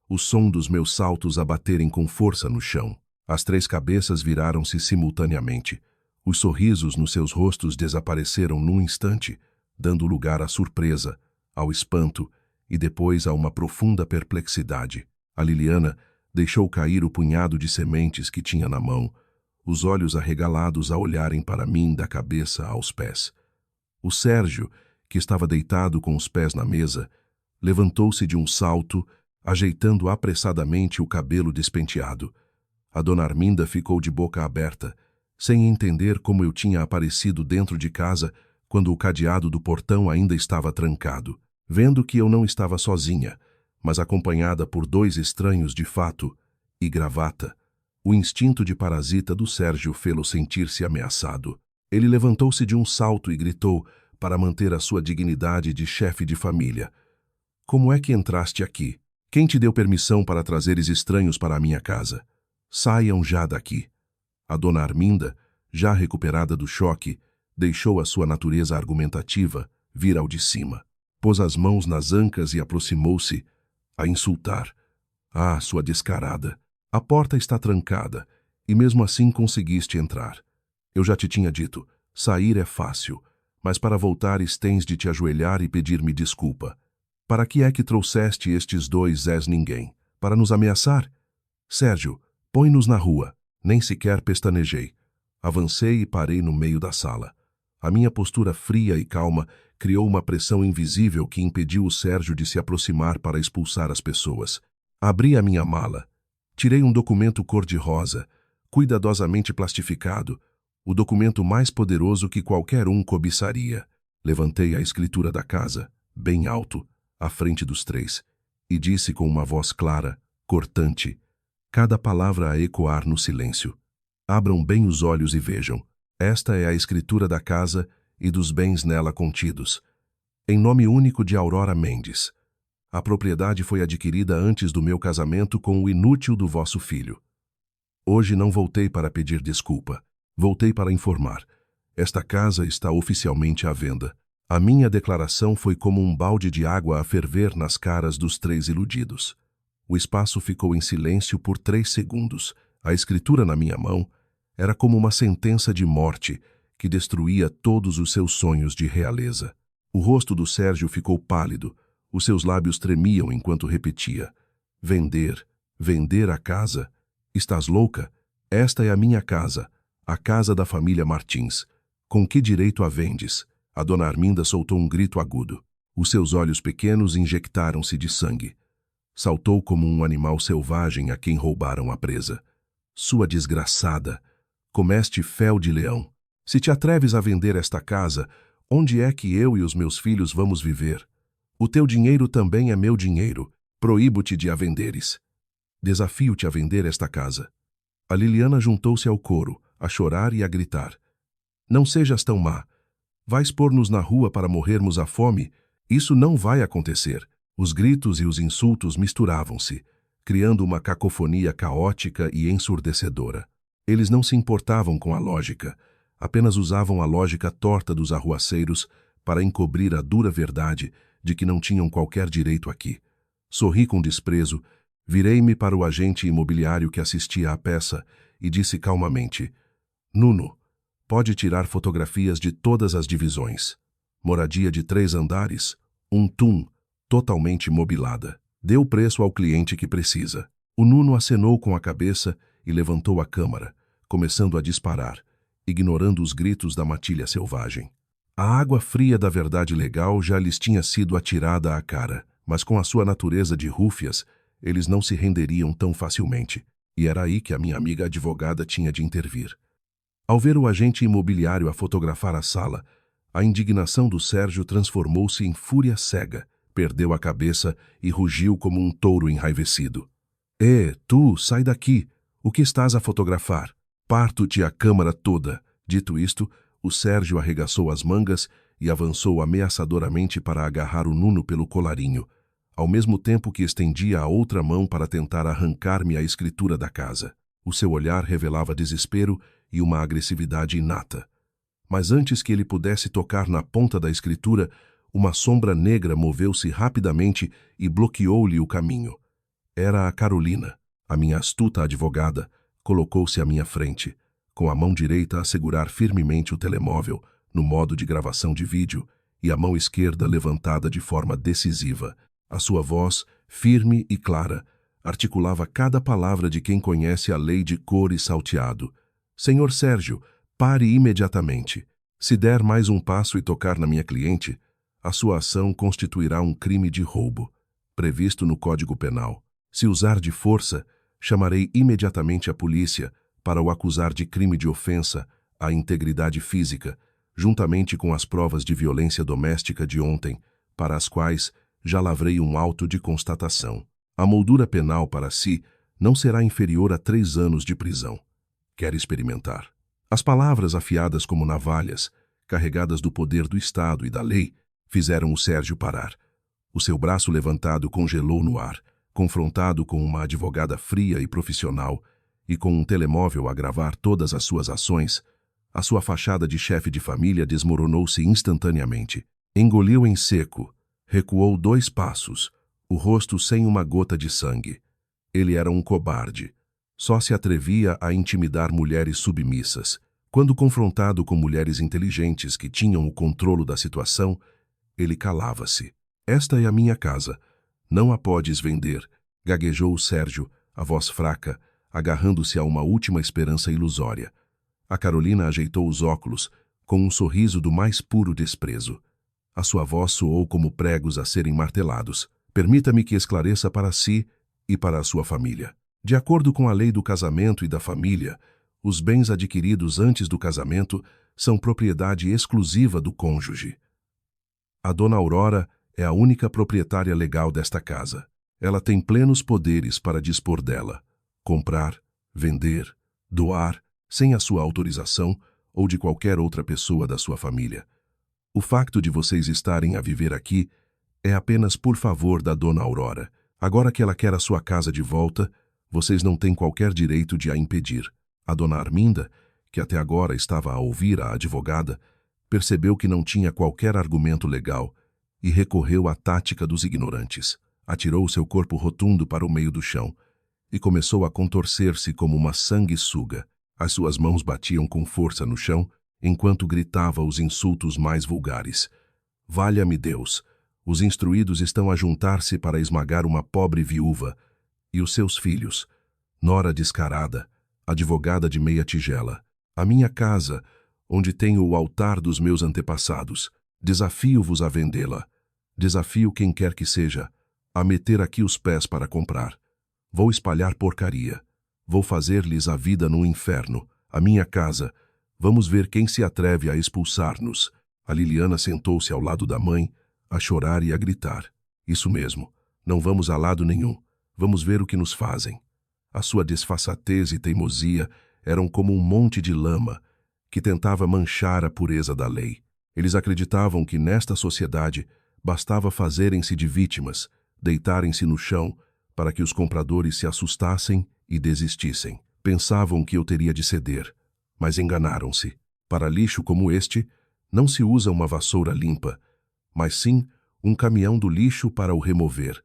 O som dos meus saltos a baterem com força no chão. As três cabeças viraram-se simultaneamente. Os sorrisos nos seus rostos desapareceram num instante, dando lugar à surpresa, ao espanto e depois a uma profunda perplexidade. A Liliana deixou cair o punhado de sementes que tinha na mão, os olhos arregalados a olharem para mim da cabeça aos pés. O Sérgio, que estava deitado com os pés na mesa, levantou-se de um salto, ajeitando apressadamente o cabelo despenteado. A dona Arminda ficou de boca aberta, sem entender como eu tinha aparecido dentro de casa quando o cadeado do portão ainda estava trancado. Vendo que eu não estava sozinha, mas acompanhada por 2 estranhos de fato e gravata, o instinto de parasita do Sérgio fê-lo sentir-se ameaçado. Ele levantou-se de um salto e gritou, para manter a sua dignidade de chefe de família: "Como é que entraste aqui? Quem te deu permissão para trazeres estranhos para a minha casa? Saiam já daqui. A dona Arminda, já recuperada do choque, deixou a sua natureza argumentativa vir ao de cima. Pôs as mãos nas ancas e aproximou-se a insultar. Ah, sua descarada! A porta está trancada, e mesmo assim conseguiste entrar. Eu já te tinha dito, sair é fácil, mas para voltares tens de te ajoelhar e pedir-me desculpa. Para que é que trouxeste estes dois Zés ninguém? Para nos ameaçar? Sérgio, põe-nos na rua. Nem sequer pestanejei. Avancei e parei no meio da sala. A minha postura fria e calma criou uma pressão invisível que impediu o Sérgio de se aproximar para expulsar as pessoas. Abri a minha mala. Tirei um documento cor-de-rosa, cuidadosamente plastificado, o documento mais poderoso que qualquer um cobiçaria. Levantei a escritura da casa, bem alto, à frente dos três, e disse com uma voz clara, cortante, cada palavra a ecoar no silêncio. Abram bem os olhos e vejam. Esta é a escritura da casa e dos bens nela contidos. Em nome único de Aurora Mendes. A propriedade foi adquirida antes do meu casamento com o inútil do vosso filho. Hoje não voltei para pedir desculpa. Voltei para informar. Esta casa está oficialmente à venda. A minha declaração foi como um balde de água a ferver nas caras dos três iludidos. O espaço ficou em silêncio por 3 segundos. A escritura na minha mão era como uma sentença de morte que destruía todos os seus sonhos de realeza. O rosto do Sérgio ficou pálido. Os seus lábios tremiam enquanto repetia. Vender, vender a casa? Estás louca? Esta é a minha casa, a casa da família Martins. Com que direito a vendes? A dona Arminda soltou um grito agudo. Os seus olhos pequenos injectaram-se de sangue. Saltou como um animal selvagem a quem roubaram a presa. Sua desgraçada! Comeste fel de leão. Se te atreves a vender esta casa, onde é que eu e os meus filhos vamos viver? O teu dinheiro também é meu dinheiro. Proíbo-te de a venderes. Desafio-te a vender esta casa. A Liliana juntou-se ao coro, a chorar e a gritar. Não sejas tão má. Vais pôr-nos na rua para morrermos à fome? Isso não vai acontecer. Os gritos e os insultos misturavam-se, criando uma cacofonia caótica e ensurdecedora. Eles não se importavam com a lógica, apenas usavam a lógica torta dos arruaceiros para encobrir a dura verdade de que não tinham qualquer direito aqui. Sorri com desprezo, virei-me para o agente imobiliário que assistia à peça e disse calmamente, Nuno, pode tirar fotografias de todas as divisões. Moradia de 3 andares, um tum, totalmente mobilada. Dê o preço ao cliente que precisa. O Nuno acenou com a cabeça e levantou a câmara, começando a disparar, ignorando os gritos da matilha selvagem. A água fria da verdade legal já lhes tinha sido atirada à cara, mas com a sua natureza de rúfias, eles não se renderiam tão facilmente, e era aí que a minha amiga advogada tinha de intervir. Ao ver o agente imobiliário a fotografar a sala, a indignação do Sérgio transformou-se em fúria cega, perdeu a cabeça e rugiu como um touro enraivecido. Tu, sai daqui! O que estás a fotografar? Parto-te a câmara toda! Dito isto, o Sérgio arregaçou as mangas e avançou ameaçadoramente para agarrar o Nuno pelo colarinho, ao mesmo tempo que estendia a outra mão para tentar arrancar-me a escritura da casa. O seu olhar revelava desespero e uma agressividade inata. Mas antes que ele pudesse tocar na ponta da escritura, uma sombra negra moveu-se rapidamente e bloqueou-lhe o caminho. Era a Carolina, a minha astuta advogada, colocou-se à minha frente, com a mão direita a segurar firmemente o telemóvel, no modo de gravação de vídeo, e a mão esquerda levantada de forma decisiva. A sua voz, firme e clara, articulava cada palavra de quem conhece a lei de cor e salteado. Senhor Sérgio, pare imediatamente. Se der mais um passo e tocar na minha cliente, a sua ação constituirá um crime de roubo, previsto no Código Penal. Se usar de força, chamarei imediatamente a polícia para o acusar de crime de ofensa à integridade física, juntamente com as provas de violência doméstica de ontem, para as quais já lavrei um auto de constatação. A moldura penal para si não será inferior a 3 anos de prisão. Quer experimentar? As palavras afiadas como navalhas, carregadas do poder do Estado e da lei, fizeram o Sérgio parar. O seu braço levantado congelou no ar, confrontado com uma advogada fria e profissional e com um telemóvel a gravar todas as suas ações, a sua fachada de chefe de família desmoronou-se instantaneamente. Engoliu em seco, recuou 2 passos, o rosto sem uma gota de sangue. Ele era um cobarde. Só se atrevia a intimidar mulheres submissas. Quando confrontado com mulheres inteligentes que tinham o controle da situação, ele calava-se. Esta é a minha casa. Não a podes vender, gaguejou Sérgio, a voz fraca, agarrando-se a uma última esperança ilusória. A Carolina ajeitou os óculos, com um sorriso do mais puro desprezo. A sua voz soou como pregos a serem martelados. Permita-me que esclareça para si e para a sua família. De acordo com a lei do casamento e da família, os bens adquiridos antes do casamento são propriedade exclusiva do cônjuge. A dona Aurora é a única proprietária legal desta casa. Ela tem plenos poderes para dispor dela, comprar, vender, doar, sem a sua autorização ou de qualquer outra pessoa da sua família. O facto de vocês estarem a viver aqui é apenas por favor da dona Aurora. Agora que ela quer a sua casa de volta, vocês não têm qualquer direito de a impedir. A dona Arminda, que até agora estava a ouvir a advogada, percebeu que não tinha qualquer argumento legal e recorreu à tática dos ignorantes. Atirou seu corpo rotundo para o meio do chão e começou a contorcer-se como uma sanguessuga. As suas mãos batiam com força no chão enquanto gritava os insultos mais vulgares. Valha-me Deus! Os instruídos estão a juntar-se para esmagar uma pobre viúva e os seus filhos. Nora descarada, advogada de meia tigela. A minha casa, onde tenho o altar dos meus antepassados. Desafio-vos a vendê-la. Desafio quem quer que seja a meter aqui os pés para comprar. Vou espalhar porcaria. Vou fazer-lhes a vida no inferno. A minha casa. Vamos ver quem se atreve a expulsar-nos. A Liliana sentou-se ao lado da mãe, a chorar e a gritar. Isso mesmo. Não vamos a lado nenhum. Vamos ver o que nos fazem. A sua desfaçatez e teimosia eram como um monte de lama que tentava manchar a pureza da lei. Eles acreditavam que nesta sociedade bastava fazerem-se de vítimas, deitarem-se no chão para que os compradores se assustassem e desistissem. Pensavam que eu teria de ceder, mas enganaram-se. Para lixo como este, não se usa uma vassoura limpa, mas sim um caminhão do lixo para o remover.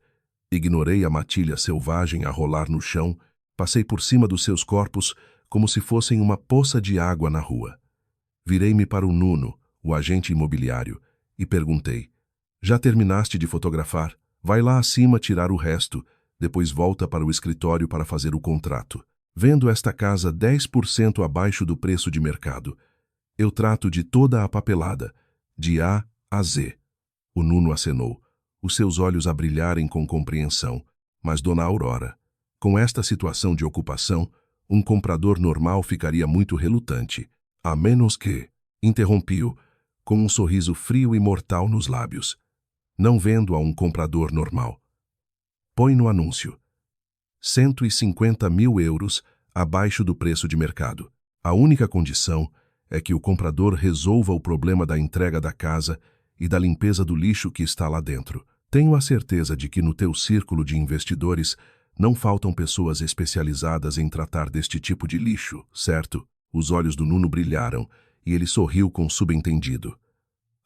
Ignorei a matilha selvagem a rolar no chão, passei por cima dos seus corpos como se fossem uma poça de água na rua. Virei-me para o Nuno, o agente imobiliário, e perguntei: já terminaste de fotografar? Vai lá acima tirar o resto, depois volta para o escritório para fazer o contrato. Vendo esta casa 10% abaixo do preço de mercado. Eu trato de toda a papelada, de A a Z. O Nuno acenou, os seus olhos a brilharem com compreensão. Mas dona Aurora, com esta situação de ocupação, um comprador normal ficaria muito relutante, a menos que... Interrompi-o, com um sorriso frio e mortal nos lábios. Não vendo a um comprador normal. Põe no anúncio. 150 mil euros abaixo do preço de mercado. A única condição é que o comprador resolva o problema da entrega da casa e da limpeza do lixo que está lá dentro. Tenho a certeza de que no teu círculo de investidores não faltam pessoas especializadas em tratar deste tipo de lixo, certo? Os olhos do Nuno brilharam e ele sorriu com subentendido.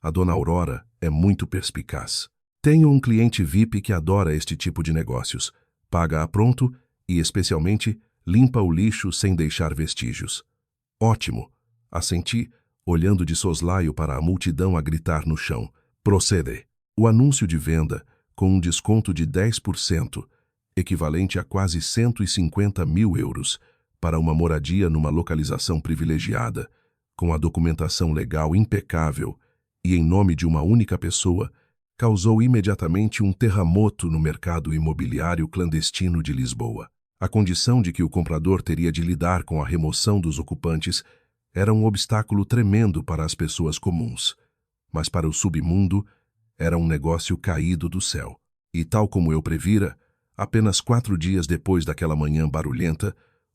A dona Aurora é muito perspicaz. Tenho um cliente VIP que adora este tipo de negócios. Paga a pronto e, especialmente, limpa o lixo sem deixar vestígios. Ótimo, assenti, olhando de soslaio para a multidão a gritar no chão. Procede. O anúncio de venda, com um desconto de 10%, equivalente a quase 150 mil euros, para uma moradia numa localização privilegiada, com a documentação legal impecável e em nome de uma única pessoa, causou imediatamente um terremoto no mercado imobiliário clandestino de Lisboa. A condição de que o comprador teria de lidar com a remoção dos ocupantes era um obstáculo tremendo para as pessoas comuns, mas para o submundo era um negócio caído do céu. E tal como eu previra, apenas 4 dias depois daquela manhã barulhenta,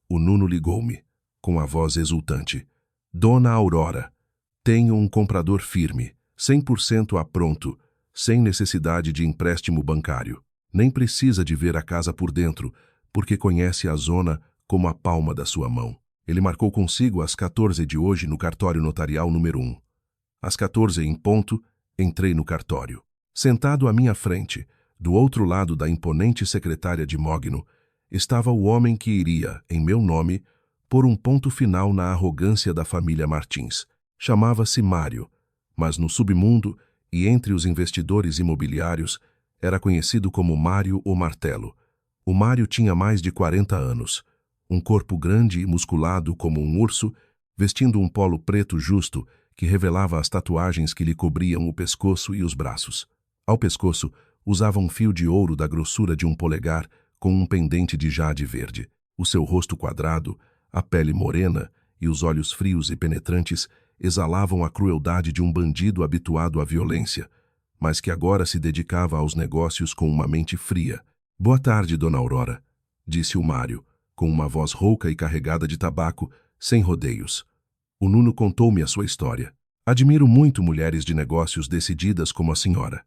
o Nuno ligou-me, com a voz exultante. Dona Aurora, tenho um comprador firme, 100% a pronto, sem necessidade de empréstimo bancário. Nem precisa de ver a casa por dentro, porque conhece a zona como a palma da sua mão. Ele marcou consigo às 14 de hoje no cartório notarial número 1. Às 14 em ponto, entrei no cartório. Sentado à minha frente, do outro lado da imponente secretária de Mogno, estava o homem que iria, em meu nome, pôr um ponto final na arrogância da família Martins. Chamava-se Mário, mas no submundo e entre os investidores imobiliários era conhecido como Mário o Martelo. O Mário tinha mais de 40 anos, um corpo grande e musculado como um urso, vestindo um polo preto justo que revelava as tatuagens que lhe cobriam o pescoço e os braços. Ao pescoço, usava um fio de ouro da grossura de um polegar com um pendente de jade verde. O seu rosto quadrado, a pele morena e os olhos frios e penetrantes exalavam a crueldade de um bandido habituado à violência, mas que agora se dedicava aos negócios com uma mente fria. «Boa tarde, dona Aurora», disse o Mário, com uma voz rouca e carregada de tabaco, sem rodeios. O Nuno contou-me a sua história. Admiro muito mulheres de negócios decididas como a senhora.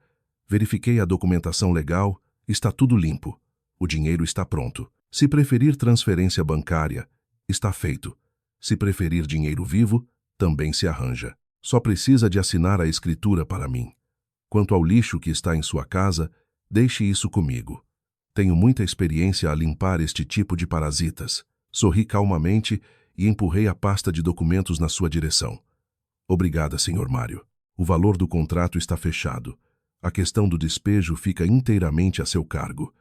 Verifiquei a documentação legal, está tudo limpo. O dinheiro está pronto. Se preferir transferência bancária, está feito. Se preferir dinheiro vivo, também se arranja. Só precisa de assinar a escritura para mim. Quanto ao lixo que está em sua casa, deixe isso comigo. Tenho muita experiência a limpar este tipo de parasitas. Sorri calmamente e empurrei a pasta de documentos na sua direção. Obrigada, Sr. Mário. O valor do contrato está fechado. A questão do despejo fica inteiramente a seu cargo.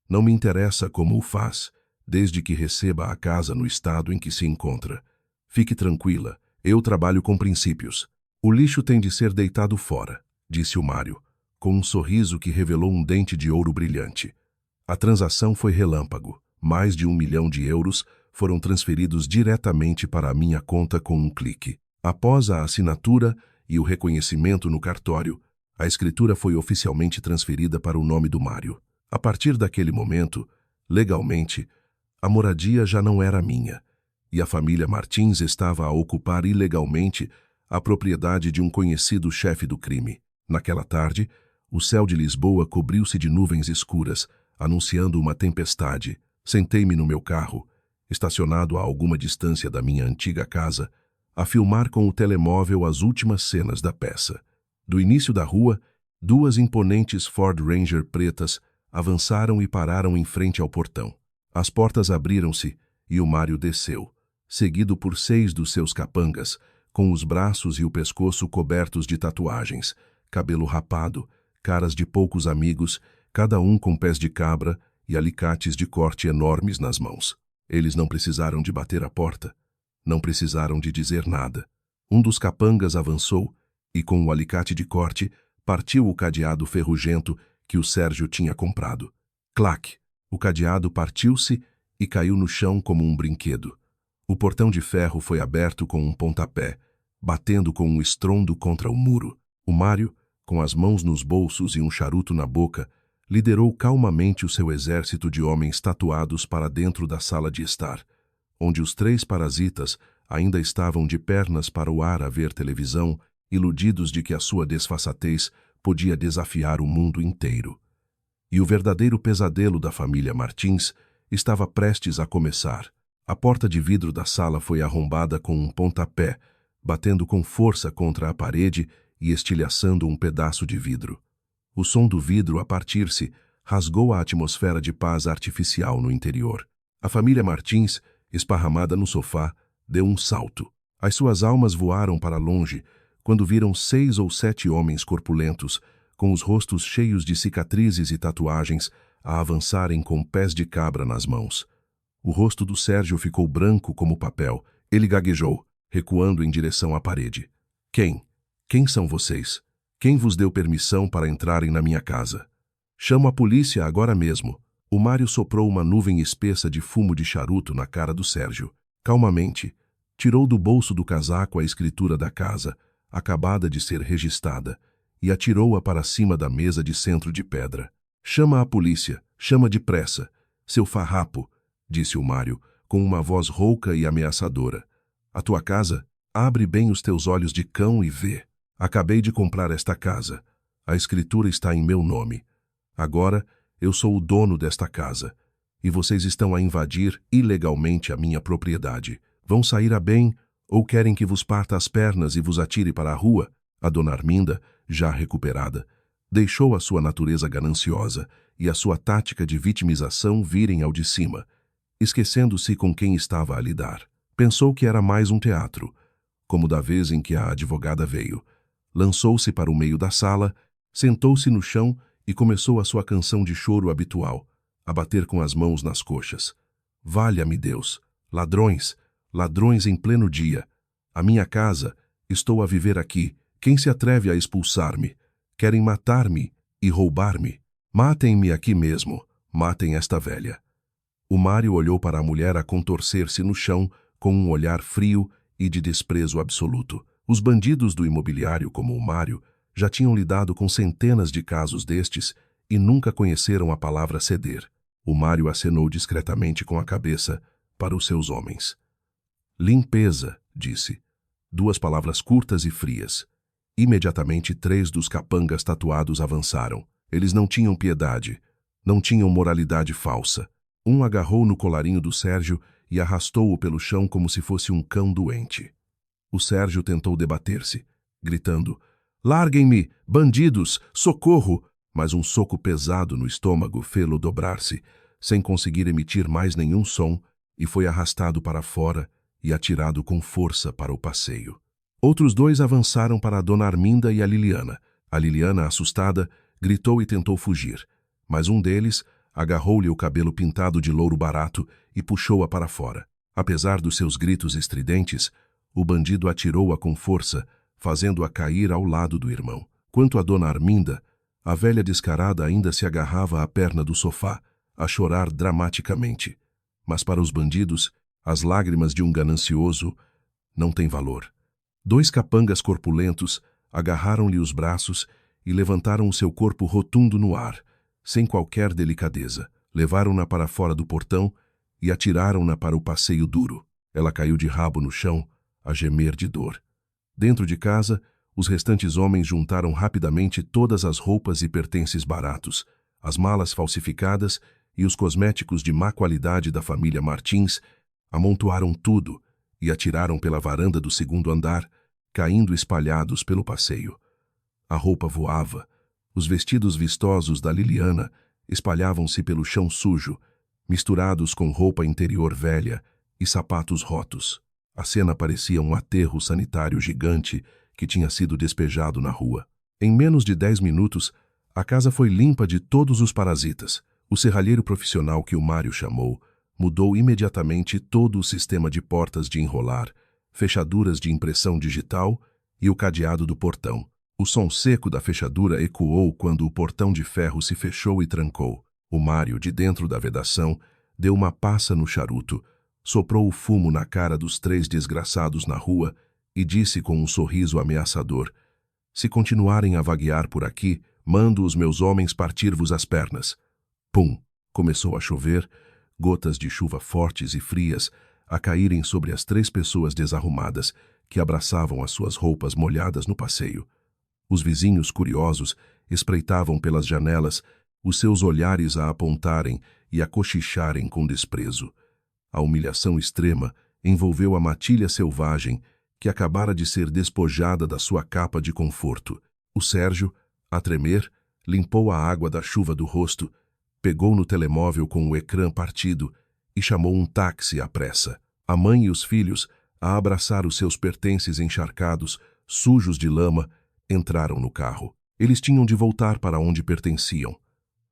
Não me interessa como o faz, desde que receba a casa no estado em que se encontra. Fique tranquila, eu trabalho com princípios. O lixo tem de ser deitado fora, disse o Mário, com um sorriso que revelou um dente de ouro brilhante. A transação foi relâmpago. Mais de 1 milhão de euros foram transferidos diretamente para a minha conta com um clique. Após a assinatura e o reconhecimento no cartório, a escritura foi oficialmente transferida para o nome do Mário. A partir daquele momento, legalmente, a moradia já não era minha, e a família Martins estava a ocupar ilegalmente a propriedade de um conhecido chefe do crime. Naquela tarde, o céu de Lisboa cobriu-se de nuvens escuras, anunciando uma tempestade. Sentei-me no meu carro, estacionado a alguma distância da minha antiga casa, a filmar com o telemóvel as últimas cenas da peça. Do início da rua, 2 imponentes Ford Ranger pretas avançaram e pararam em frente ao portão. As portas abriram-se e o Mário desceu, seguido por 6 dos seus capangas, com os braços e o pescoço cobertos de tatuagens, cabelo rapado, caras de poucos amigos, cada um com pés de cabra e alicates de corte enormes nas mãos. Eles não precisaram de bater a porta, não precisaram de dizer nada. Um dos capangas avançou e, com o alicate de corte, partiu o cadeado ferrugento que o Sérgio tinha comprado. Clac! O cadeado partiu-se e caiu no chão como um brinquedo. O portão de ferro foi aberto com um pontapé, batendo com um estrondo contra o muro. O Mário, com as mãos nos bolsos e um charuto na boca, liderou calmamente o seu exército de homens tatuados para dentro da sala de estar, onde os 3 parasitas ainda estavam de pernas para o ar a ver televisão, iludidos de que a sua desfaçatez podia desafiar o mundo inteiro. E o verdadeiro pesadelo da família Martins estava prestes a começar. A porta de vidro da sala foi arrombada com um pontapé, batendo com força contra a parede e estilhaçando um pedaço de vidro. O som do vidro a partir-se rasgou a atmosfera de paz artificial no interior. A família Martins, esparramada no sofá, deu um salto. As suas almas voaram para longe quando viram 6 ou 7 homens corpulentos, com os rostos cheios de cicatrizes e tatuagens, a avançarem com pés de cabra nas mãos. O rosto do Sérgio ficou branco como papel. Ele gaguejou, recuando em direção à parede. Quem? Quem são vocês? Quem vos deu permissão para entrarem na minha casa? Chamo a polícia agora mesmo. O Mário soprou uma nuvem espessa de fumo de charuto na cara do Sérgio. Calmamente, tirou do bolso do casaco a escritura da casa, acabada de ser registrada, e atirou-a para cima da mesa de centro de pedra. Chama a polícia, chama depressa. Seu farrapo, disse o Mário, com uma voz rouca e ameaçadora. A tua casa? Abre bem os teus olhos de cão e vê. Acabei de comprar esta casa. A escritura está em meu nome. Agora, Eu sou o dono desta casa, e vocês estão a invadir ilegalmente a minha propriedade. Vão sair a bem, ou querem que vos parta as pernas e vos atire para a rua?" A dona Arminda, já recuperada, deixou a sua natureza gananciosa e a sua tática de vitimização virem ao de cima, esquecendo-se com quem estava a lidar. Pensou que era mais um teatro, como da vez em que a advogada veio. Lançou-se para o meio da sala, sentou-se no chão e começou a sua canção de choro habitual, a bater com as mãos nas coxas. "Valha-me Deus! Ladrões! Ladrões em pleno dia! A minha casa, estou a viver aqui. Quem se atreve a expulsar-me? Querem matar-me e roubar-me. Matem-me aqui mesmo. Matem esta velha." O Mário olhou para a mulher a contorcer-se no chão com um olhar frio e de desprezo absoluto. Os bandidos do imobiliário, como o Mário, já tinham lidado com centenas de casos destes e nunca conheceram a palavra ceder. O Mário acenou discretamente com a cabeça para os seus homens. "Limpeza", disse. 2 palavras curtas e frias. Imediatamente 3 dos capangas tatuados avançaram. Eles não tinham piedade, não tinham moralidade falsa. Um agarrou no colarinho do Sérgio e arrastou-o pelo chão como se fosse um cão doente. O Sérgio tentou debater-se, gritando: "Larguem-me, bandidos, socorro!" Mas um soco pesado no estômago fê-lo dobrar-se, sem conseguir emitir mais nenhum som, e foi arrastado para fora e atirado com força para o passeio. Outros 2 avançaram para a dona Arminda e a Liliana. A Liliana, assustada, gritou e tentou fugir, mas um deles agarrou-lhe o cabelo pintado de louro barato e puxou-a para fora. Apesar dos seus gritos estridentes, o bandido atirou-a com força, fazendo-a cair ao lado do irmão. Quanto à dona Arminda, a velha descarada ainda se agarrava à perna do sofá, a chorar dramaticamente. Mas para os bandidos, as lágrimas de um ganancioso não têm valor. 2 capangas corpulentos agarraram-lhe os braços e levantaram o seu corpo rotundo no ar, sem qualquer delicadeza. Levaram-na para fora do portão e atiraram-na para o passeio duro. Ela caiu de rabo no chão, a gemer de dor. Dentro de casa, os restantes homens juntaram rapidamente todas as roupas e pertences baratos, as malas falsificadas e os cosméticos de má qualidade da família Martins, amontoaram tudo e atiraram pela varanda do 2º andar, caindo espalhados pelo passeio. A roupa voava, os vestidos vistosos da Liliana espalhavam-se pelo chão sujo, misturados com roupa interior velha e sapatos rotos. A cena parecia um aterro sanitário gigante que tinha sido despejado na rua. Em menos de 10 minutos, a casa foi limpa de todos os parasitas. O serralheiro profissional que o Mário chamou mudou imediatamente todo o sistema de portas de enrolar, fechaduras de impressão digital e o cadeado do portão. O som seco da fechadura ecoou quando o portão de ferro se fechou e trancou. O Mário, de dentro da vedação, deu uma passa no charuto, soprou o fumo na cara dos 3 desgraçados na rua e disse com um sorriso ameaçador: "Se continuarem a vaguear por aqui, mando os meus homens partir-vos as pernas." Pum! Começou a chover, gotas de chuva fortes e frias a caírem sobre as 3 pessoas desarrumadas que abraçavam as suas roupas molhadas no passeio. Os vizinhos curiosos espreitavam pelas janelas, os seus olhares a apontarem e a cochicharem com desprezo. A humilhação extrema envolveu a matilha selvagem que acabara de ser despojada da sua capa de conforto. O Sérgio, a tremer, limpou a água da chuva do rosto, pegou no telemóvel com o ecrã partido e chamou um táxi à pressa. A mãe e os filhos, a abraçar os seus pertences encharcados, sujos de lama, entraram no carro. Eles tinham de voltar para onde pertenciam.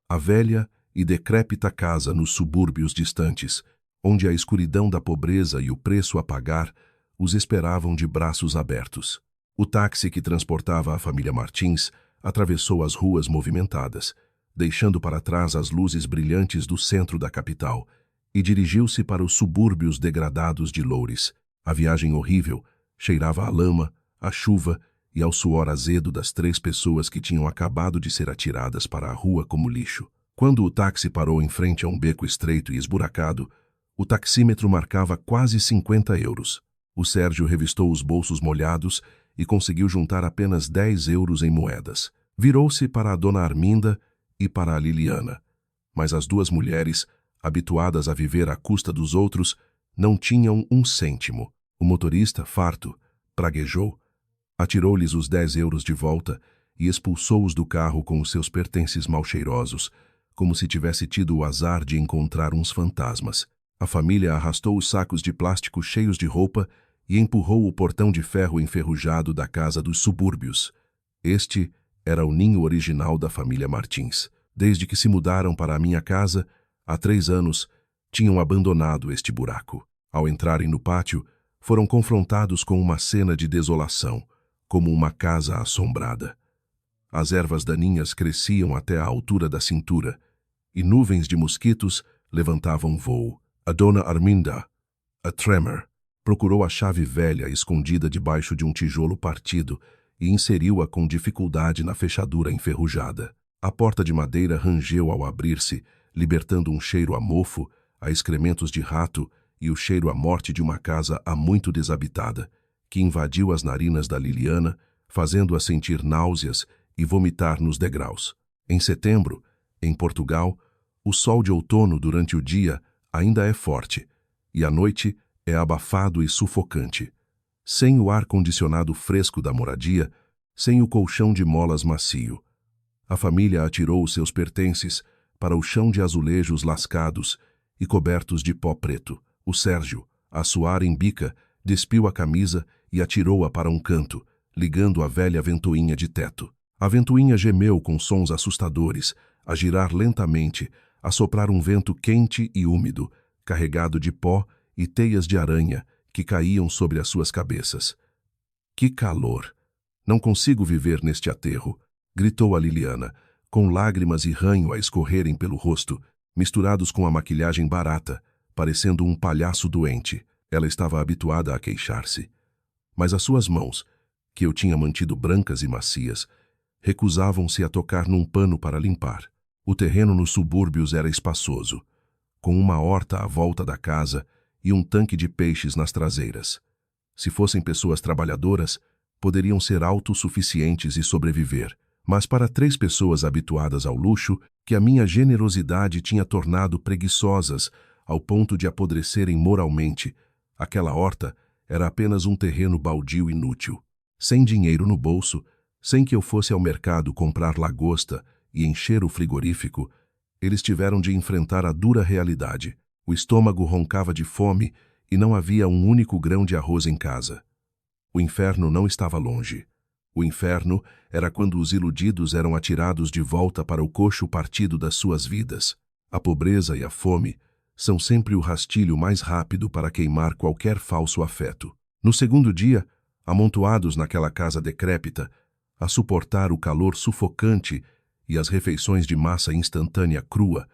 A velha e decrépita casa nos subúrbios distantes, onde a escuridão da pobreza e o preço a pagar os esperavam de braços abertos. O táxi que transportava a família Martins atravessou as ruas movimentadas, deixando para trás as luzes brilhantes do centro da capital, e dirigiu-se para os subúrbios degradados de Loures. A viagem horrível cheirava a lama, a chuva e ao suor azedo das 3 pessoas que tinham acabado de ser atiradas para a rua como lixo. Quando o táxi parou em frente a um beco estreito e esburacado, o taxímetro marcava quase 50 euros. O Sérgio revistou os bolsos molhados e conseguiu juntar apenas 10 euros em moedas. Virou-se para a dona Arminda e para a Liliana. Mas as duas mulheres, habituadas a viver à custa dos outros, não tinham um cêntimo. O motorista, farto, praguejou, atirou-lhes os 10 euros de volta e expulsou-os do carro com os seus pertences mal cheirosos, como se tivesse tido o azar de encontrar uns fantasmas. A família arrastou os sacos de plástico cheios de roupa e empurrou o portão de ferro enferrujado da casa dos subúrbios. Este era o ninho original da família Martins. Desde que se mudaram para a minha casa, há 3 anos, tinham abandonado este buraco. Ao entrarem no pátio, foram confrontados com uma cena de desolação, como uma casa assombrada. As ervas daninhas cresciam até a altura da cintura, e nuvens de mosquitos levantavam voo. A dona Arminda, a Tremor, procurou a chave velha escondida debaixo de um tijolo partido e inseriu-a com dificuldade na fechadura enferrujada. A porta de madeira rangeu ao abrir-se, libertando um cheiro a mofo, a excrementos de rato e o cheiro à morte de uma casa há muito desabitada, que invadiu as narinas da Liliana, fazendo-a sentir náuseas e vomitar nos degraus. Em setembro, em Portugal, o sol de outono durante o dia ainda é forte, e à noite é abafado e sufocante. Sem o ar-condicionado fresco da moradia, sem o colchão de molas macio. A família atirou os seus pertences para o chão de azulejos lascados e cobertos de pó preto. O Sérgio, a suar em bica, despiu a camisa e atirou-a para um canto, ligando a velha ventoinha de teto. A ventoinha gemeu com sons assustadores, a girar lentamente, a soprar um vento quente e úmido, carregado de pó e teias de aranha que caíam sobre as suas cabeças. Que calor! Não consigo viver neste aterro, gritou a Liliana, com lágrimas e ranho a escorrerem pelo rosto, misturados com a maquilhagem barata, parecendo um palhaço doente. Ela estava habituada a queixar-se. Mas as suas mãos, que eu tinha mantido brancas e macias, recusavam-se a tocar num pano para limpar. O terreno nos subúrbios era espaçoso, com uma horta à volta da casa e um tanque de peixes nas traseiras. Se fossem pessoas trabalhadoras, poderiam ser autossuficientes e sobreviver, mas para 3 pessoas habituadas ao luxo, que a minha generosidade tinha tornado preguiçosas ao ponto de apodrecerem moralmente, aquela horta era apenas um terreno baldio inútil. Sem dinheiro no bolso, sem que eu fosse ao mercado comprar lagosta e encher o frigorífico, eles tiveram de enfrentar a dura realidade. O estômago roncava de fome e não havia um único grão de arroz em casa. O inferno não estava longe. O inferno era quando os iludidos eram atirados de volta para o coxo partido das suas vidas. A pobreza e a fome são sempre o rastilho mais rápido para queimar qualquer falso afeto. No segundo dia, amontoados naquela casa decrépita, a suportar o calor sufocante e as refeições de massa instantânea crua,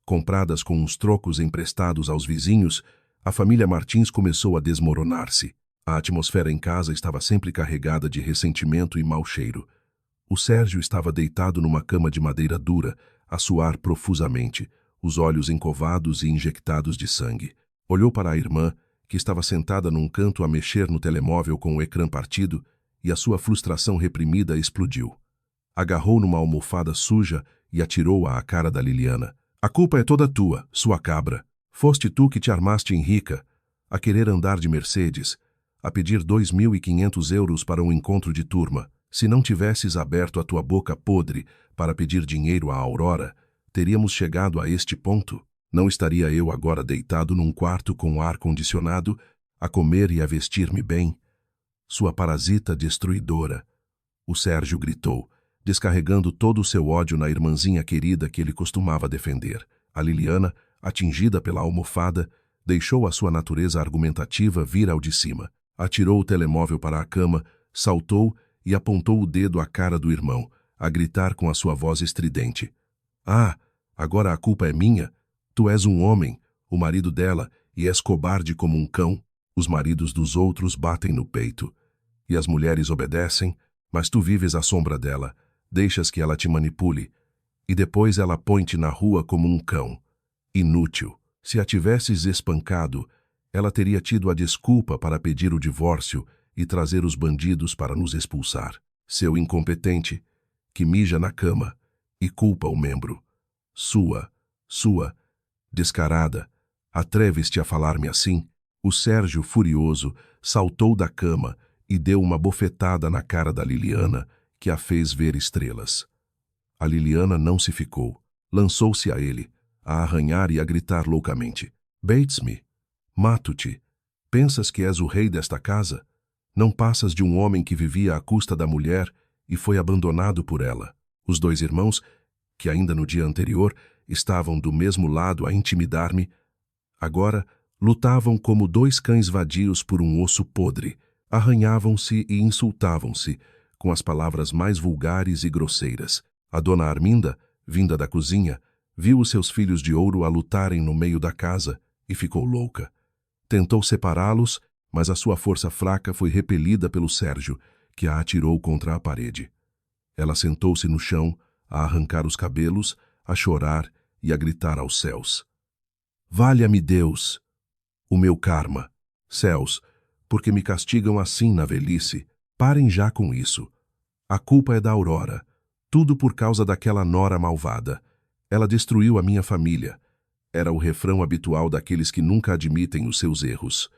compradas com uns trocos emprestados aos vizinhos, a família Martins começou a desmoronar-se. A atmosfera em casa estava sempre carregada de ressentimento e mau cheiro. O Sérgio estava deitado numa cama de madeira dura, a suar profusamente, os olhos encovados e injectados de sangue. Olhou para a irmã, que estava sentada num canto a mexer no telemóvel com o ecrã partido, e a sua frustração reprimida explodiu. Agarrou numa almofada suja e atirou-a à cara da Liliana. A culpa é toda tua, sua cabra. Foste tu que te armaste em rica, a querer andar de Mercedes, a pedir 2.500 euros para um encontro de turma. Se não tivesses aberto a tua boca podre para pedir dinheiro à Aurora, teríamos chegado a este ponto. Não estaria eu agora deitado num quarto com ar-condicionado, a comer e a vestir-me bem? Sua parasita destruidora. O Sérgio gritou, descarregando todo o seu ódio na irmãzinha querida que ele costumava defender. A Liliana, atingida pela almofada, deixou a sua natureza argumentativa vir ao de cima. Atirou o telemóvel para a cama, saltou e apontou o dedo à cara do irmão, a gritar com a sua voz estridente. Ah, agora a culpa é minha? Tu és um homem, o marido dela, e és cobarde como um cão. Os maridos dos outros batem no peito. E as mulheres obedecem, mas tu vives à sombra dela, deixas que ela te manipule, e depois ela põe-te na rua como um cão. Inútil. Se a tivesses espancado, ela teria tido a desculpa para pedir o divórcio e trazer os bandidos para nos expulsar. Seu incompetente, que mija na cama e culpa o membro. Sua, Sua, descarada, atreves-te a falar-me assim? O Sérgio, furioso, saltou da cama e deu uma bofetada na cara da Liliana, que a fez ver estrelas. A Liliana não se ficou. Lançou-se a ele, a arranhar e a gritar loucamente. Bates-me. Mato-te. Pensas que és o rei desta casa? Não passas de um homem que vivia à custa da mulher e foi abandonado por ela. Os dois irmãos, que ainda no dia anterior estavam do mesmo lado a intimidar-me, agora lutavam como dois cães vadios por um osso podre, arranhavam-se e insultavam-se, com as palavras mais vulgares e grosseiras. A dona Arminda, vinda da cozinha, viu os seus filhos de ouro a lutarem no meio da casa e ficou louca. Tentou separá-los, mas a sua força fraca foi repelida pelo Sérgio, que a atirou contra a parede. Ela sentou-se no chão, a arrancar os cabelos, a chorar e a gritar aos céus. Valha-me Deus! O meu karma! Céus, porque me castigam assim na velhice? Parem já com isso. A culpa é da Aurora. Tudo por causa daquela nora malvada. Ela destruiu a minha família. Era o refrão habitual daqueles que nunca admitem os seus erros.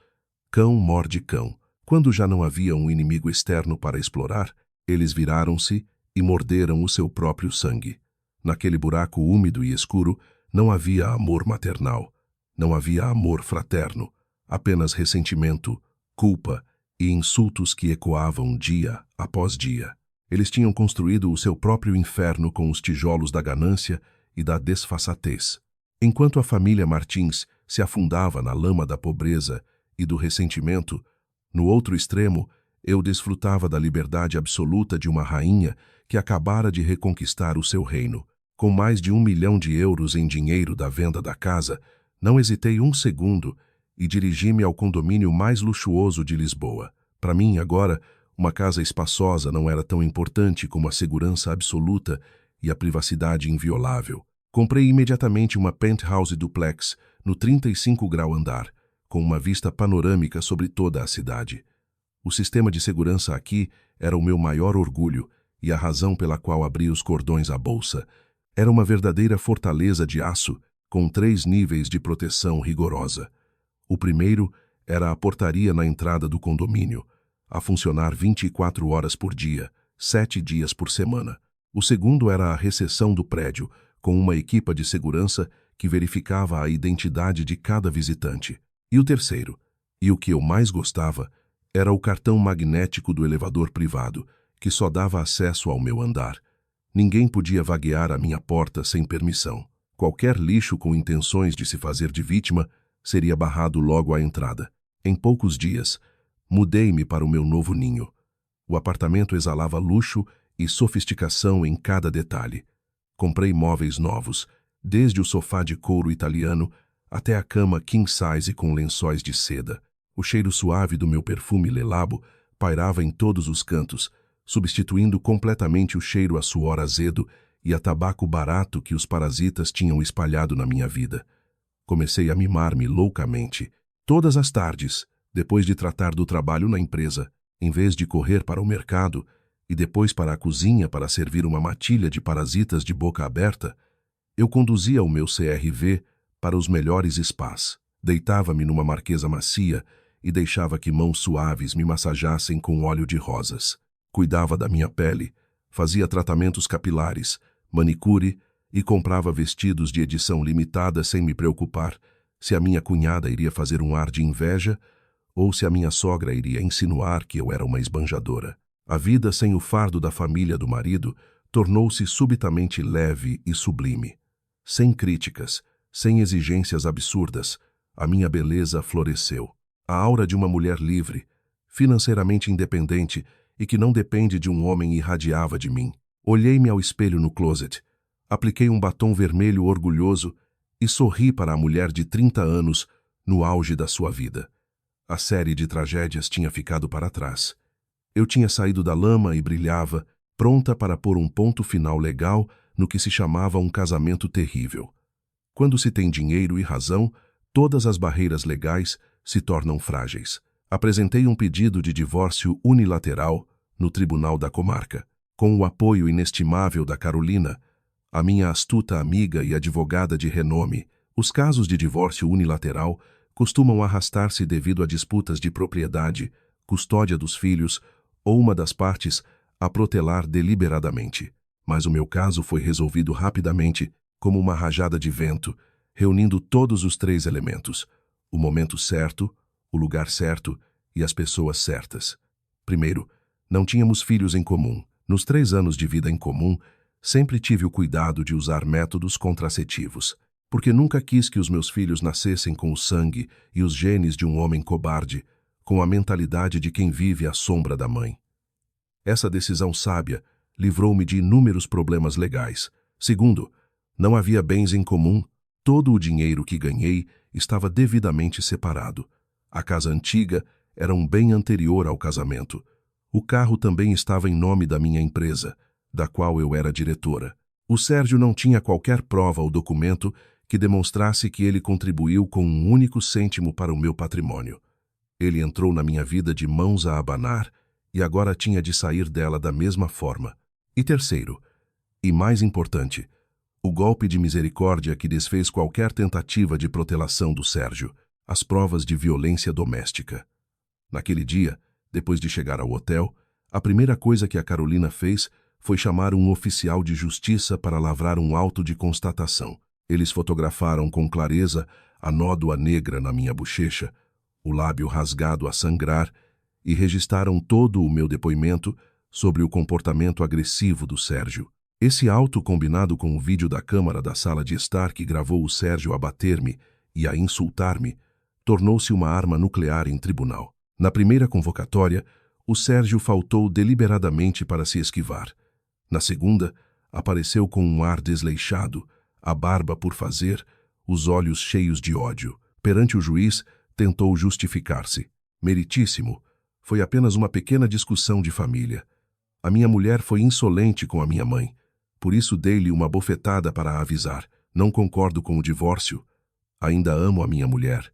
Cão morde cão. Quando já não havia um inimigo externo para explorar, eles viraram-se e morderam o seu próprio sangue. Naquele buraco úmido e escuro, não havia amor maternal. Não havia amor fraterno. Apenas ressentimento, culpa e insultos que ecoavam dia após dia. Eles tinham construído o seu próprio inferno com os tijolos da ganância e da desfaçatez. Enquanto a família Martins se afundava na lama da pobreza e do ressentimento, no outro extremo, eu desfrutava da liberdade absoluta de uma rainha que acabara de reconquistar o seu reino. Com mais de 1 milhão de euros em dinheiro da venda da casa, não hesitei um segundo e dirigi-me ao condomínio mais luxuoso de Lisboa. Para mim, agora, uma casa espaçosa não era tão importante como a segurança absoluta e a privacidade inviolável. Comprei imediatamente uma penthouse duplex no 35º andar, com uma vista panorâmica sobre toda a cidade. O sistema de segurança aqui era o meu maior orgulho e a razão pela qual abri os cordões à bolsa. Era uma verdadeira fortaleza de aço, com 3 níveis de proteção rigorosa. O primeiro era a portaria na entrada do condomínio, a funcionar 24 horas por dia, 7 dias por semana. O segundo era a recepção do prédio, com uma equipa de segurança que verificava a identidade de cada visitante. E o terceiro, e o que eu mais gostava, era o cartão magnético do elevador privado, que só dava acesso ao meu andar. Ninguém podia vaguear à minha porta sem permissão. Qualquer lixo com intenções de se fazer de vítima seria barrado logo à entrada. Em poucos dias, mudei-me para o meu novo ninho. O apartamento exalava luxo e sofisticação em cada detalhe. Comprei móveis novos, desde o sofá de couro italiano até a cama king size com lençóis de seda. O cheiro suave do meu perfume Le Labo pairava em todos os cantos, substituindo completamente o cheiro a suor azedo e a tabaco barato que os parasitas tinham espalhado na minha vida. Comecei a mimar-me loucamente. Todas as tardes, depois de tratar do trabalho na empresa, em vez de correr para o mercado e depois para a cozinha para servir uma matilha de parasitas de boca aberta, eu conduzia o meu CRV para os melhores spas. Deitava-me numa marquesa macia e deixava que mãos suaves me massajassem com óleo de rosas. Cuidava da minha pele, fazia tratamentos capilares, manicure e comprava vestidos de edição limitada sem me preocupar se a minha cunhada iria fazer um ar de inveja ou se a minha sogra iria insinuar que eu era uma esbanjadora. A vida sem o fardo da família do marido tornou-se subitamente leve e sublime. Sem críticas, sem exigências absurdas, a minha beleza floresceu. A aura de uma mulher livre, financeiramente independente e que não depende de um homem irradiava de mim. Olhei-me ao espelho no closet, apliquei um batom vermelho orgulhoso e sorri para a mulher de 30 anos no auge da sua vida. A série de tragédias tinha ficado para trás. Eu tinha saído da lama e brilhava, pronta para pôr um ponto final legal no que se chamava um casamento terrível. Quando se tem dinheiro e razão, todas as barreiras legais se tornam frágeis. Apresentei um pedido de divórcio unilateral no Tribunal da Comarca. Com o apoio inestimável da Carolina, A minha astuta amiga e advogada de renome, os casos de divórcio unilateral costumam arrastar-se devido a disputas de propriedade, custódia dos filhos ou uma das partes a protelar deliberadamente. Mas o meu caso foi resolvido rapidamente, como uma rajada de vento, reunindo todos os 3 elementos: o momento certo, o lugar certo e as pessoas certas. Primeiro, não tínhamos filhos em comum. Nos 3 anos de vida em comum, sempre tive o cuidado de usar métodos contraceptivos, porque nunca quis que os meus filhos nascessem com o sangue e os genes de um homem cobarde, com a mentalidade de quem vive à sombra da mãe. Essa decisão sábia livrou-me de inúmeros problemas legais. Segundo, não havia bens em comum. Todo o dinheiro que ganhei estava devidamente separado. A casa antiga era um bem anterior ao casamento. O carro também estava em nome da minha empresa, da qual eu era diretora. O Sérgio não tinha qualquer prova ou documento que demonstrasse que ele contribuiu com um único cêntimo para o meu patrimônio. Ele entrou na minha vida de mãos a abanar e agora tinha de sair dela da mesma forma. E terceiro, e mais importante, o golpe de misericórdia que desfez qualquer tentativa de protelação do Sérgio, as provas de violência doméstica. Naquele dia, depois de chegar ao hotel, a primeira coisa que a Carolina fez foi chamar um oficial de justiça para lavrar um auto de constatação. Eles fotografaram com clareza a nódoa negra na minha bochecha, o lábio rasgado a sangrar, e registraram todo o meu depoimento sobre o comportamento agressivo do Sérgio. Esse auto, combinado com o vídeo da câmara da sala de estar que gravou o Sérgio a bater-me e a insultar-me, tornou-se uma arma nuclear em tribunal. Na primeira convocatória, o Sérgio faltou deliberadamente para se esquivar. Na segunda, apareceu com um ar desleixado, a barba por fazer, os olhos cheios de ódio. Perante o juiz, tentou justificar-se. Meritíssimo, foi apenas uma pequena discussão de família. A minha mulher foi insolente com a minha mãe. Por isso dei-lhe uma bofetada para a avisar. Não concordo com o divórcio. Ainda amo a minha mulher.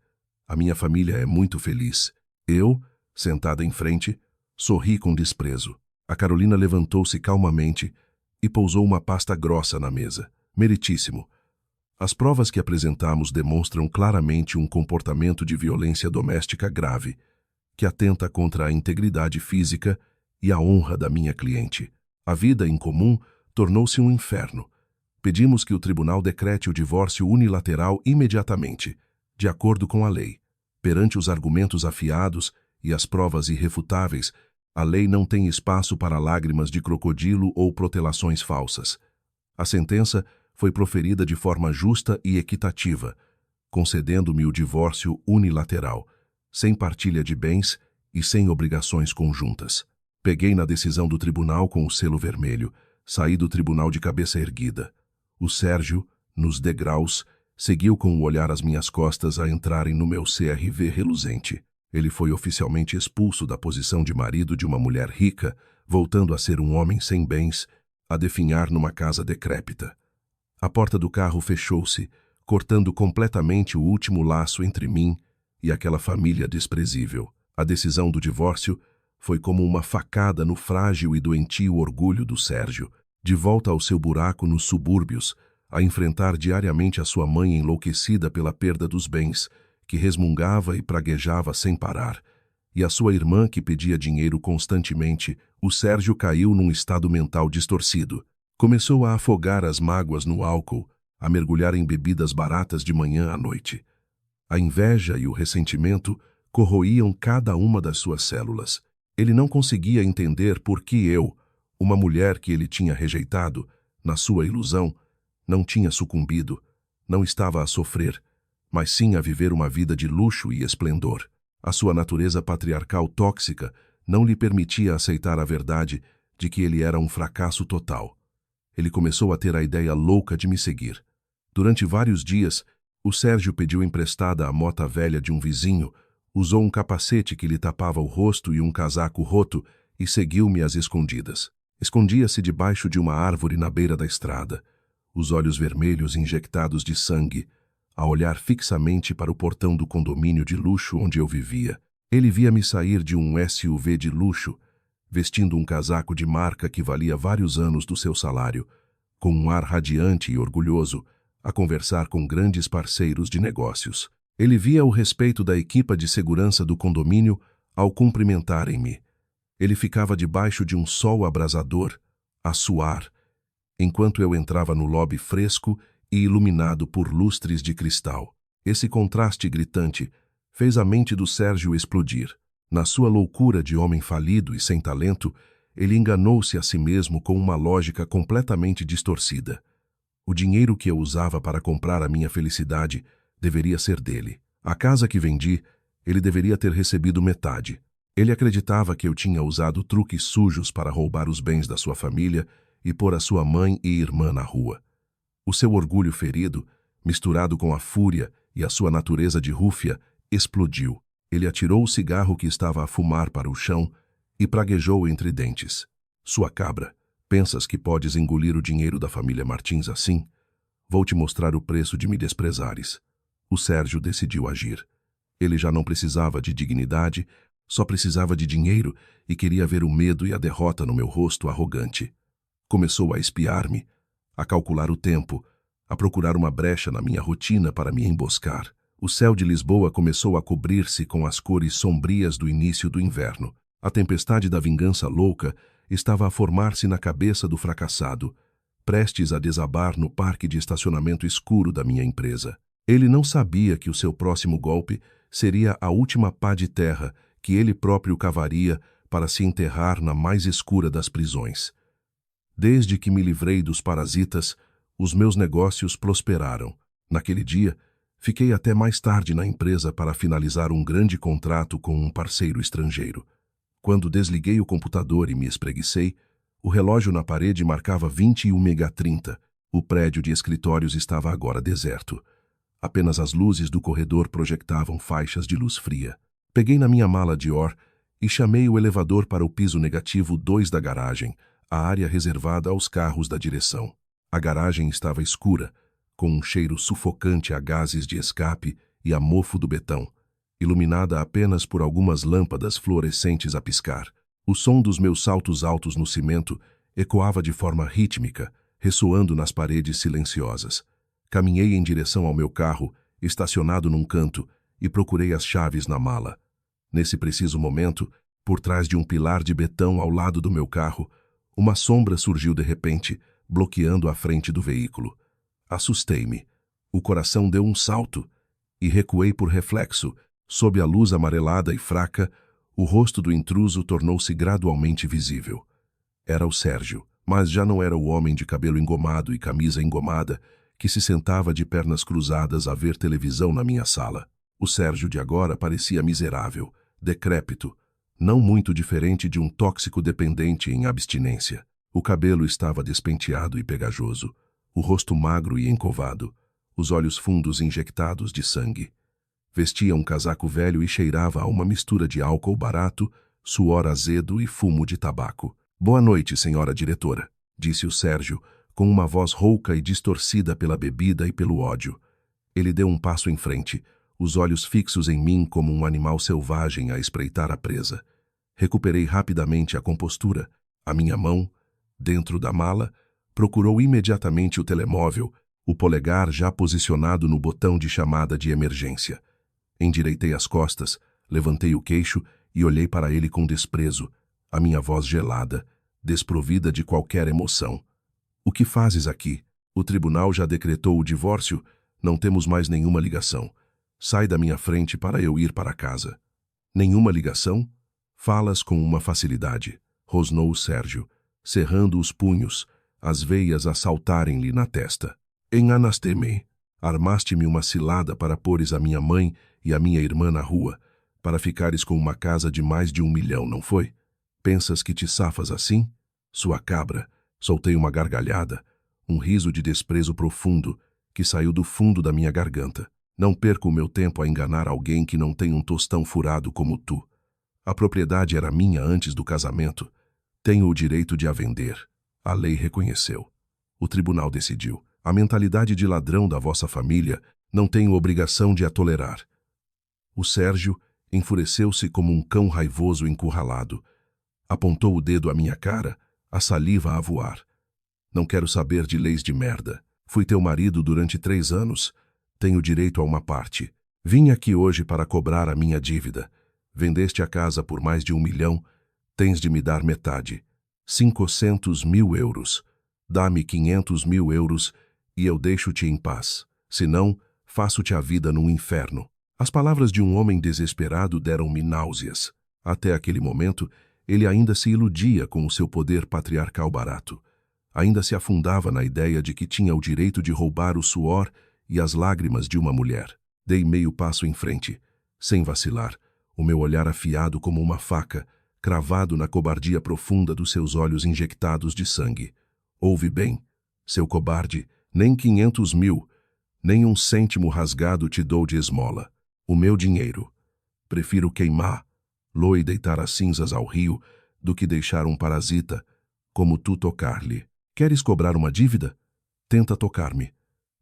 A minha família é muito feliz. Eu, sentada em frente, sorri com desprezo. A Carolina levantou-se calmamente e pousou uma pasta grossa na mesa. Meritíssimo. As provas que apresentamos demonstram claramente um comportamento de violência doméstica grave, que atenta contra a integridade física e a honra da minha cliente. A vida em comum tornou-se um inferno. Pedimos que o tribunal decrete o divórcio unilateral imediatamente, de acordo com a lei. Perante os argumentos afiados e as provas irrefutáveis, a lei não tem espaço para lágrimas de crocodilo ou protelações falsas. A sentença foi proferida de forma justa e equitativa, concedendo-me o divórcio unilateral, sem partilha de bens e sem obrigações conjuntas. Peguei na decisão do tribunal com o selo vermelho, saí do tribunal de cabeça erguida. O Sérgio, nos degraus, seguiu com o olhar às minhas costas a entrarem no meu CRV reluzente. Ele foi oficialmente expulso da posição de marido de uma mulher rica, voltando a ser um homem sem bens, a definhar numa casa decrépita. A porta do carro fechou-se, cortando completamente o último laço entre mim e aquela família desprezível. A decisão do divórcio foi como uma facada no frágil e doentio orgulho do Sérgio, de volta ao seu buraco nos subúrbios, a enfrentar diariamente a sua mãe enlouquecida pela perda dos bens, que resmungava e praguejava sem parar, e a sua irmã que pedia dinheiro constantemente. O Sérgio caiu num estado mental distorcido. Começou a afogar as mágoas no álcool, a mergulhar em bebidas baratas de manhã à noite. A inveja e o ressentimento corroíam cada uma das suas células. Ele não conseguia entender por que eu, uma mulher que ele tinha rejeitado, na sua ilusão, não tinha sucumbido, não estava a sofrer, mas sim a viver uma vida de luxo e esplendor. A sua natureza patriarcal tóxica não lhe permitia aceitar a verdade de que ele era um fracasso total. Ele começou a ter a ideia louca de me seguir. Durante vários dias, o Sérgio pediu emprestada a mota velha de um vizinho, usou um capacete que lhe tapava o rosto e um casaco roto e seguiu-me às escondidas. Escondia-se debaixo de uma árvore na beira da estrada, os olhos vermelhos injectados de sangue, a olhar fixamente para o portão do condomínio de luxo onde eu vivia. Ele via-me sair de um SUV de luxo, vestindo um casaco de marca que valia vários anos do seu salário, com um ar radiante e orgulhoso, a conversar com grandes parceiros de negócios. Ele via o respeito da equipa de segurança do condomínio ao cumprimentarem-me. Ele ficava debaixo de um sol abrasador, a suar, enquanto eu entrava no lobby fresco e iluminado por lustres de cristal. Esse contraste gritante fez a mente do Sérgio explodir. Na sua loucura de homem falido e sem talento, ele enganou-se a si mesmo com uma lógica completamente distorcida. O dinheiro que eu usava para comprar a minha felicidade deveria ser dele. A casa que vendi, ele deveria ter recebido metade. Ele acreditava que eu tinha usado truques sujos para roubar os bens da sua família e pôr a sua mãe e irmã na rua. O seu orgulho ferido, misturado com a fúria e a sua natureza de rúfia, explodiu. Ele atirou o cigarro que estava a fumar para o chão e praguejou entre dentes. Sua cabra, pensas que podes engolir o dinheiro da família Martins assim? Vou te mostrar o preço de me desprezares. O Sérgio decidiu agir. Ele já não precisava de dignidade, só precisava de dinheiro e queria ver o medo e a derrota no meu rosto arrogante. Começou a espiar-me, a calcular o tempo, a procurar uma brecha na minha rotina para me emboscar. O céu de Lisboa começou a cobrir-se com as cores sombrias do início do inverno. A tempestade da vingança louca estava a formar-se na cabeça do fracassado, prestes a desabar no parque de estacionamento escuro da minha empresa. Ele não sabia que o seu próximo golpe seria a última pá de terra que ele próprio cavaria para se enterrar na mais escura das prisões. Desde que me livrei dos parasitas, os meus negócios prosperaram. Naquele dia, fiquei até mais tarde na empresa para finalizar um grande contrato com um parceiro estrangeiro. Quando desliguei o computador e me espreguicei, o relógio na parede marcava 21h30. O prédio de escritórios estava agora deserto. Apenas as luzes do corredor projetavam faixas de luz fria. Peguei na minha mala Dior e chamei o elevador para o piso negativo 2 da garagem, a área reservada aos carros da direção. A garagem estava escura, com um cheiro sufocante a gases de escape e a mofo do betão, iluminada apenas por algumas lâmpadas fluorescentes a piscar. O som dos meus saltos altos no cimento ecoava de forma rítmica, ressoando nas paredes silenciosas. Caminhei em direção ao meu carro, estacionado num canto, e procurei as chaves na mala. Nesse preciso momento, por trás de um pilar de betão ao lado do meu carro, uma sombra surgiu de repente, bloqueando a frente do veículo. Assustei-me. O coração deu um salto e recuei por reflexo. Sob a luz amarelada e fraca, o rosto do intruso tornou-se gradualmente visível. Era o Sérgio, mas já não era o homem de cabelo engomado e camisa engomada que se sentava de pernas cruzadas a ver televisão na minha sala. O Sérgio de agora parecia miserável, decrépito, não muito diferente de um tóxico dependente em abstinência. O cabelo estava despenteado e pegajoso, o rosto magro e encovado, os olhos fundos injectados de sangue. Vestia um casaco velho e cheirava a uma mistura de álcool barato, suor azedo e fumo de tabaco. "Boa noite, senhora diretora", disse o Sérgio, com uma voz rouca e distorcida pela bebida e pelo ódio. Ele deu um passo em frente, os olhos fixos em mim como um animal selvagem a espreitar a presa. Recuperei rapidamente a compostura. A minha mão, dentro da mala, procurou imediatamente o telemóvel, o polegar já posicionado no botão de chamada de emergência. Endireitei as costas, levantei o queixo e olhei para ele com desprezo, a minha voz gelada, desprovida de qualquer emoção. "O que fazes aqui? O tribunal já decretou o divórcio, não temos mais nenhuma ligação. Sai da minha frente para eu ir para casa." "Nenhuma ligação? Falas com uma facilidade", rosnou o Sérgio, cerrando os punhos, as veias a saltarem-lhe na testa. "Enganaste-me. Armaste-me uma cilada para pôres a minha mãe e a minha irmã na rua, para ficares com uma casa de mais de 1 milhão, não foi? Pensas que te safas assim? Sua cabra." Soltei uma gargalhada, um riso de desprezo profundo que saiu do fundo da minha garganta. "Não perco o meu tempo a enganar alguém que não tem um tostão furado como tu. A propriedade era minha antes do casamento. Tenho o direito de a vender. A lei reconheceu. O tribunal decidiu. A mentalidade de ladrão da vossa família não tenho obrigação de a tolerar." O Sérgio enfureceu-se como um cão raivoso encurralado. Apontou o dedo à minha cara, a saliva a voar. Não quero saber de leis de merda. Fui teu marido durante 3 anos. Tenho direito a uma parte. Vim aqui hoje para cobrar a minha dívida. Vendeste a casa por mais de 1 milhão. Tens de me dar metade. 500 mil euros. Dá-me 500 mil euros e eu deixo-te em paz. Senão, faço-te a vida num inferno. As palavras de um homem desesperado deram-me náuseas. Até aquele momento, ele ainda se iludia com o seu poder patriarcal barato. Ainda se afundava na ideia de que tinha o direito de roubar o suor e as lágrimas de uma mulher. Dei meio passo em frente, sem vacilar, o meu olhar afiado como uma faca, cravado na cobardia profunda dos seus olhos injectados de sangue. Ouve bem, seu cobarde, nem 500 mil, nem 1 cêntimo rasgado te dou de esmola. O meu dinheiro. Prefiro queimá-lo e deitar as cinzas ao rio do que deixar um parasita como tu tocar-lhe. Queres cobrar uma dívida? Tenta tocar-me.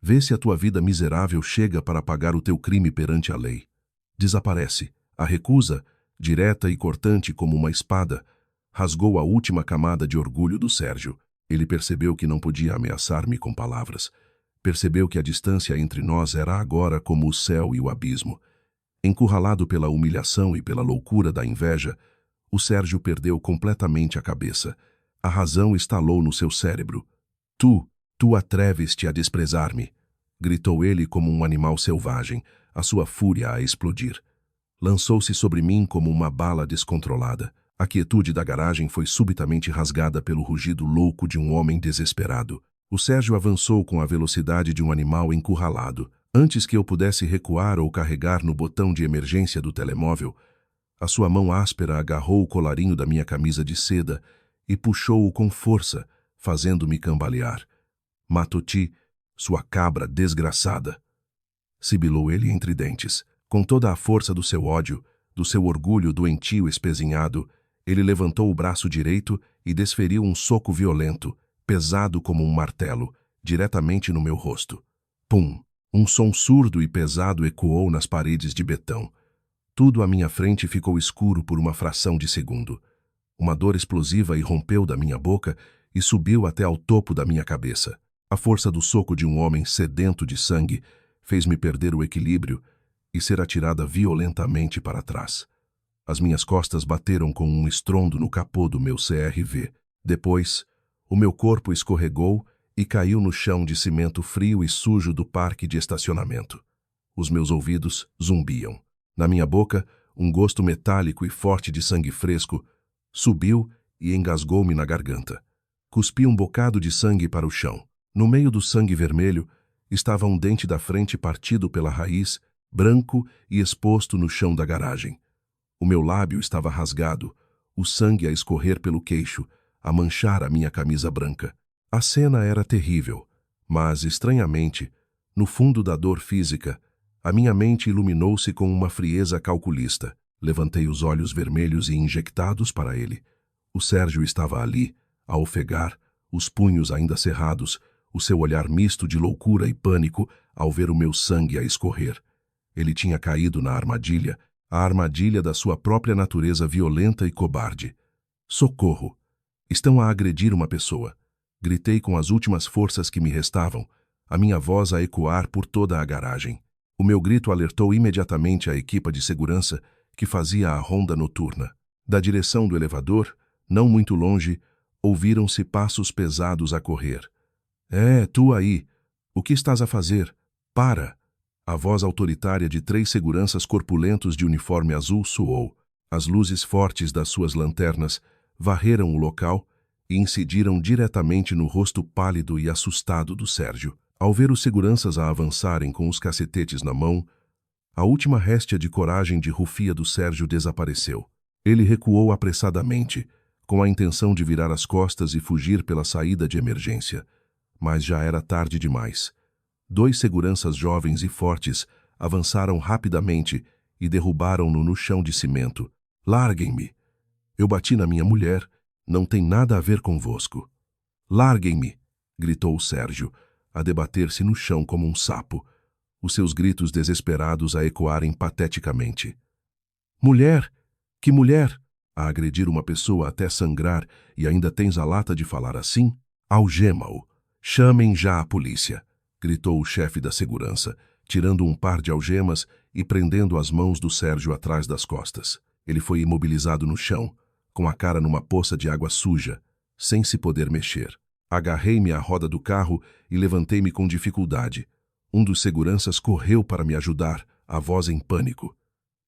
Vê se a tua vida miserável chega para pagar o teu crime perante a lei. Desaparece. A recusa, direta e cortante como uma espada, rasgou a última camada de orgulho do Sérgio. Ele percebeu que não podia ameaçar-me com palavras. Percebeu que a distância entre nós era agora como o céu e o abismo. Encurralado pela humilhação e pela loucura da inveja, o Sérgio perdeu completamente a cabeça. A razão estalou no seu cérebro. Tu atreves-te a desprezar-me, gritou ele como um animal selvagem, a sua fúria a explodir. Lançou-se sobre mim como uma bala descontrolada. A quietude da garagem foi subitamente rasgada pelo rugido louco de um homem desesperado. O Sérgio avançou com a velocidade de um animal encurralado. Antes que eu pudesse recuar ou carregar no botão de emergência do telemóvel, a sua mão áspera agarrou o colarinho da minha camisa de seda e puxou-o com força, fazendo-me cambalear. Mato-te, sua cabra desgraçada! Sibilou ele entre dentes. Com toda a força do seu ódio, do seu orgulho doentio espezinhado, ele levantou o braço direito e desferiu um soco violento, pesado como um martelo, diretamente no meu rosto. Pum! Um som surdo e pesado ecoou nas paredes de betão. Tudo à minha frente ficou escuro por uma fração de segundo. Uma dor explosiva irrompeu da minha boca e subiu até ao topo da minha cabeça. A força do soco de um homem sedento de sangue fez-me perder o equilíbrio e ser atirada violentamente para trás. As minhas costas bateram com um estrondo no capô do meu CRV. Depois, o meu corpo escorregou e caiu no chão de cimento frio e sujo do parque de estacionamento. Os meus ouvidos zumbiam. Na minha boca, um gosto metálico e forte de sangue fresco subiu e engasgou-me na garganta. Cuspi um bocado de sangue para o chão. No meio do sangue vermelho, estava um dente da frente partido pela raiz, branco e exposto no chão da garagem. O meu lábio estava rasgado, o sangue a escorrer pelo queixo, a manchar a minha camisa branca. A cena era terrível, mas, estranhamente, no fundo da dor física, a minha mente iluminou-se com uma frieza calculista. Levantei os olhos vermelhos e injectados para ele. O Sérgio estava ali, a ofegar, os punhos ainda cerrados, o seu olhar misto de loucura e pânico ao ver o meu sangue a escorrer. Ele tinha caído na armadilha, a armadilha da sua própria natureza violenta e cobarde. Socorro! Estão a agredir uma pessoa. Gritei com as últimas forças que me restavam, a minha voz a ecoar por toda a garagem. O meu grito alertou imediatamente a equipa de segurança que fazia a ronda noturna. Da direção do elevador, não muito longe, ouviram-se passos pesados a correr. Tu aí! O que estás a fazer? Para! A voz autoritária de 3 seguranças corpulentos de uniforme azul soou. As luzes fortes das suas lanternas varreram o local e incidiram diretamente no rosto pálido e assustado do Sérgio. Ao ver os seguranças a avançarem com os cacetetes na mão, a última réstia de coragem de rufia do Sérgio desapareceu. Ele recuou apressadamente, com a intenção de virar as costas e fugir pela saída de emergência. Mas já era tarde demais. 2 seguranças jovens e fortes avançaram rapidamente e derrubaram-no no chão de cimento. Larguem-me! Eu bati na minha mulher. Não tem nada a ver convosco. Larguem-me! Gritou o Sérgio, a debater-se no chão como um sapo, os seus gritos desesperados a ecoarem pateticamente. Mulher! Que mulher! A agredir uma pessoa até sangrar e ainda tens a lata de falar assim? Algema-o. Chamem já a polícia, gritou o chefe da segurança, tirando um par de algemas e prendendo as mãos do Sérgio atrás das costas. Ele foi imobilizado no chão, com a cara numa poça de água suja, sem se poder mexer. Agarrei-me à roda do carro e levantei-me com dificuldade. Um dos seguranças correu para me ajudar, a voz em pânico.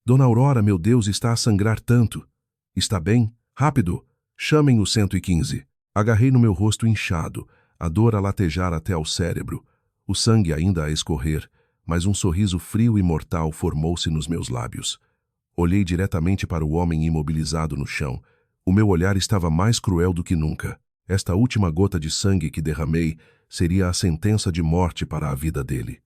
Dona Aurora, meu Deus, está a sangrar tanto. Está bem? Rápido! Chamem o 115. Agarrei no meu rosto inchado, a dor a latejar até ao cérebro, o sangue ainda a escorrer, mas um sorriso frio e mortal formou-se nos meus lábios. Olhei diretamente para o homem imobilizado no chão. O meu olhar estava mais cruel do que nunca. Esta última gota de sangue que derramei seria a sentença de morte para a vida dele.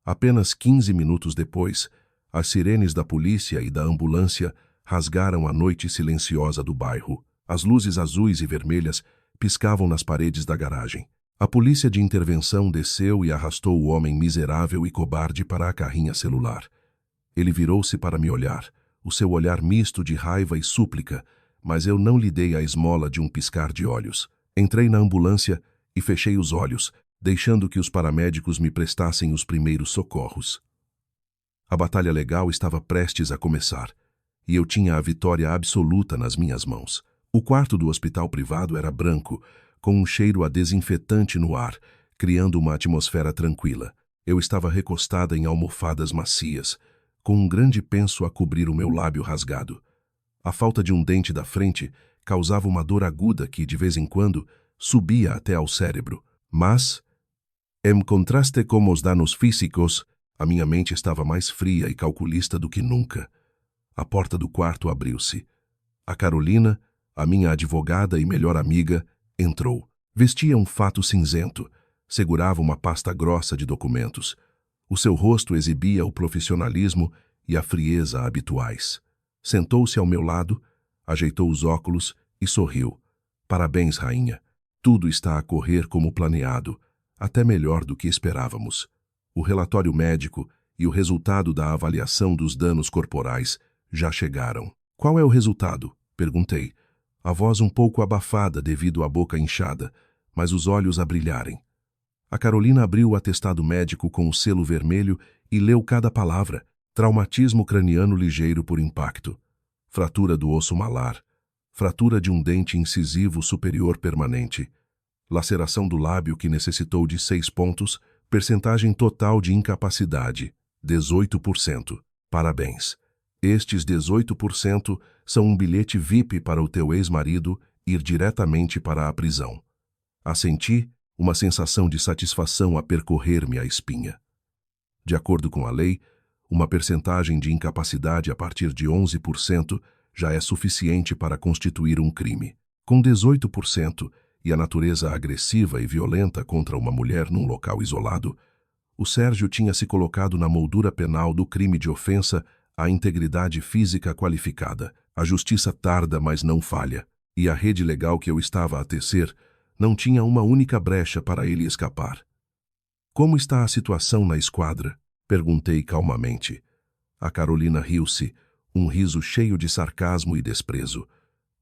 Apenas 15 minutos depois, as sirenes da polícia e da ambulância rasgaram a noite silenciosa do bairro. As luzes azuis e vermelhas piscavam nas paredes da garagem. A polícia de intervenção desceu e arrastou o homem miserável e cobarde para a carrinha celular. Ele virou-se para me olhar, o seu olhar misto de raiva e súplica, mas eu não lhe dei a esmola de um piscar de olhos. Entrei na ambulância e fechei os olhos, deixando que os paramédicos me prestassem os primeiros socorros. A batalha legal estava prestes a começar, e eu tinha a vitória absoluta nas minhas mãos. O quarto do hospital privado era branco, com um cheiro a desinfetante no ar, criando uma atmosfera tranquila. Eu estava recostada em almofadas macias, com um grande penso a cobrir o meu lábio rasgado. A falta de um dente da frente causava uma dor aguda que, de vez em quando, subia até ao cérebro. Mas, em contraste com os danos físicos, a minha mente estava mais fria e calculista do que nunca. A porta do quarto abriu-se. A Carolina, a minha advogada e melhor amiga, entrou. Vestia um fato cinzento, segurava uma pasta grossa de documentos. O seu rosto exibia o profissionalismo e a frieza habituais. Sentou-se ao meu lado, ajeitou os óculos e sorriu. Parabéns, rainha. Tudo está a correr como planeado, até melhor do que esperávamos. O relatório médico e o resultado da avaliação dos danos corporais já chegaram. Qual é o resultado? Perguntei. A voz um pouco abafada devido à boca inchada, mas os olhos a brilharem. A Carolina abriu o atestado médico com o selo vermelho e leu cada palavra. Traumatismo craniano ligeiro por impacto. Fratura do osso malar. Fratura de um dente incisivo superior permanente. Laceração do lábio que necessitou de 6 pontos. Percentagem total de incapacidade, 18%. Parabéns. Estes 18% são um bilhete VIP para o teu ex-marido ir diretamente para a prisão. Assenti, uma sensação de satisfação a percorrer-me a espinha. De acordo com a lei, uma percentagem de incapacidade a partir de 11% já é suficiente para constituir um crime. Com 18% e a natureza agressiva e violenta contra uma mulher num local isolado, o Sérgio tinha se colocado na moldura penal do crime de ofensa à integridade física qualificada. A justiça tarda, mas não falha, e a rede legal que eu estava a tecer não tinha uma única brecha para ele escapar. Como está a situação na esquadra? Perguntei calmamente. A Carolina riu-se, um riso cheio de sarcasmo e desprezo.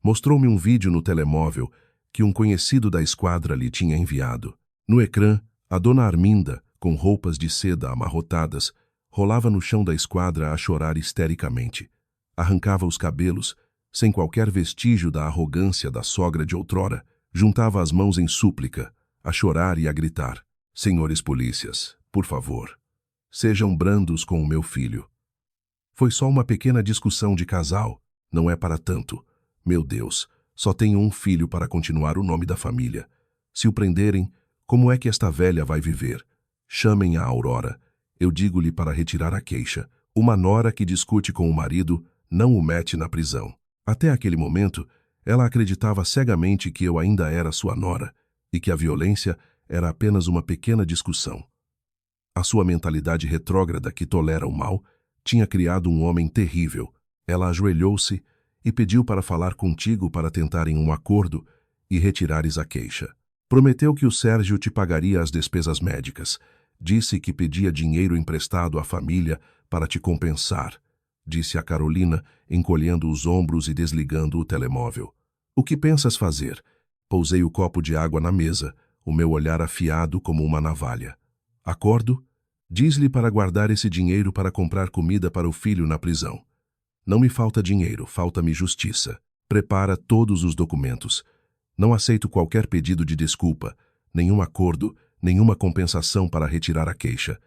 Mostrou-me um vídeo no telemóvel que um conhecido da esquadra lhe tinha enviado. No ecrã, a dona Arminda, com roupas de seda amarrotadas, rolava no chão da esquadra a chorar histericamente. Arrancava os cabelos, sem qualquer vestígio da arrogância da sogra de outrora, juntava as mãos em súplica, a chorar e a gritar. Senhores polícias, por favor, sejam brandos com o meu filho. Foi só uma pequena discussão de casal, não é para tanto. Meu Deus, só tenho um filho para continuar o nome da família. Se o prenderem, como é que esta velha vai viver? Chamem a Aurora. Eu digo-lhe para retirar a queixa. Uma nora que discute com o marido não o mete na prisão. Até aquele momento, ela acreditava cegamente que eu ainda era sua nora e que a violência era apenas uma pequena discussão. A sua mentalidade retrógrada que tolera o mal tinha criado um homem terrível. Ela ajoelhou-se e pediu para falar contigo para tentarem um acordo e retirares a queixa. Prometeu que o Sérgio te pagaria as despesas médicas. Disse que pedia dinheiro emprestado à família para te compensar, disse a Carolina, encolhendo os ombros e desligando o telemóvel. O que pensas fazer? Pousei o copo de água na mesa, o meu olhar afiado como uma navalha. Acordo, diz-lhe para guardar esse dinheiro para comprar comida para o filho na prisão. Não me falta dinheiro, falta-me justiça. Prepara todos os documentos. Não aceito qualquer pedido de desculpa, nenhum acordo, nenhuma compensação para retirar a queixa.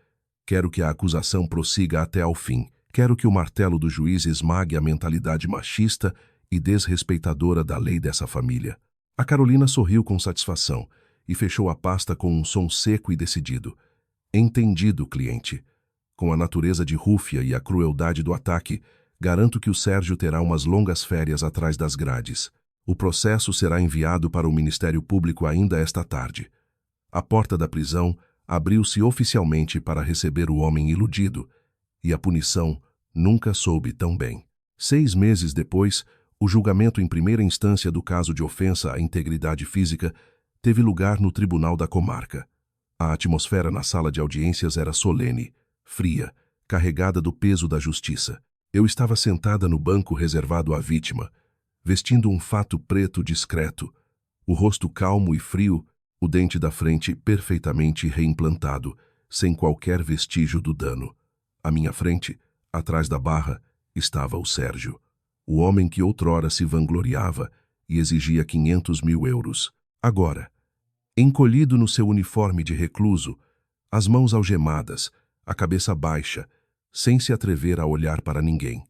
Quero que a acusação prossiga até ao fim. Quero que o martelo do juiz esmague a mentalidade machista e desrespeitadora da lei dessa família. A Carolina sorriu com satisfação e fechou a pasta com um som seco e decidido. Entendido, cliente. Com a natureza de rúfia e a crueldade do ataque, garanto que o Sérgio terá umas longas férias atrás das grades. O processo será enviado para o Ministério Público ainda esta tarde. A porta da prisão abriu-se oficialmente para receber o homem iludido, e a punição nunca soube tão bem. 6 meses depois, o julgamento em primeira instância do caso de ofensa à integridade física teve lugar no Tribunal da Comarca. A atmosfera na sala de audiências era solene, fria, carregada do peso da justiça. Eu estava sentada no banco reservado à vítima, vestindo um fato preto discreto, o rosto calmo e frio, o dente da frente perfeitamente reimplantado, sem qualquer vestígio do dano. À minha frente, atrás da barra, estava o Sérgio, o homem que outrora se vangloriava e exigia 500 mil euros. Agora, encolhido no seu uniforme de recluso, as mãos algemadas, a cabeça baixa, sem se atrever a olhar para ninguém.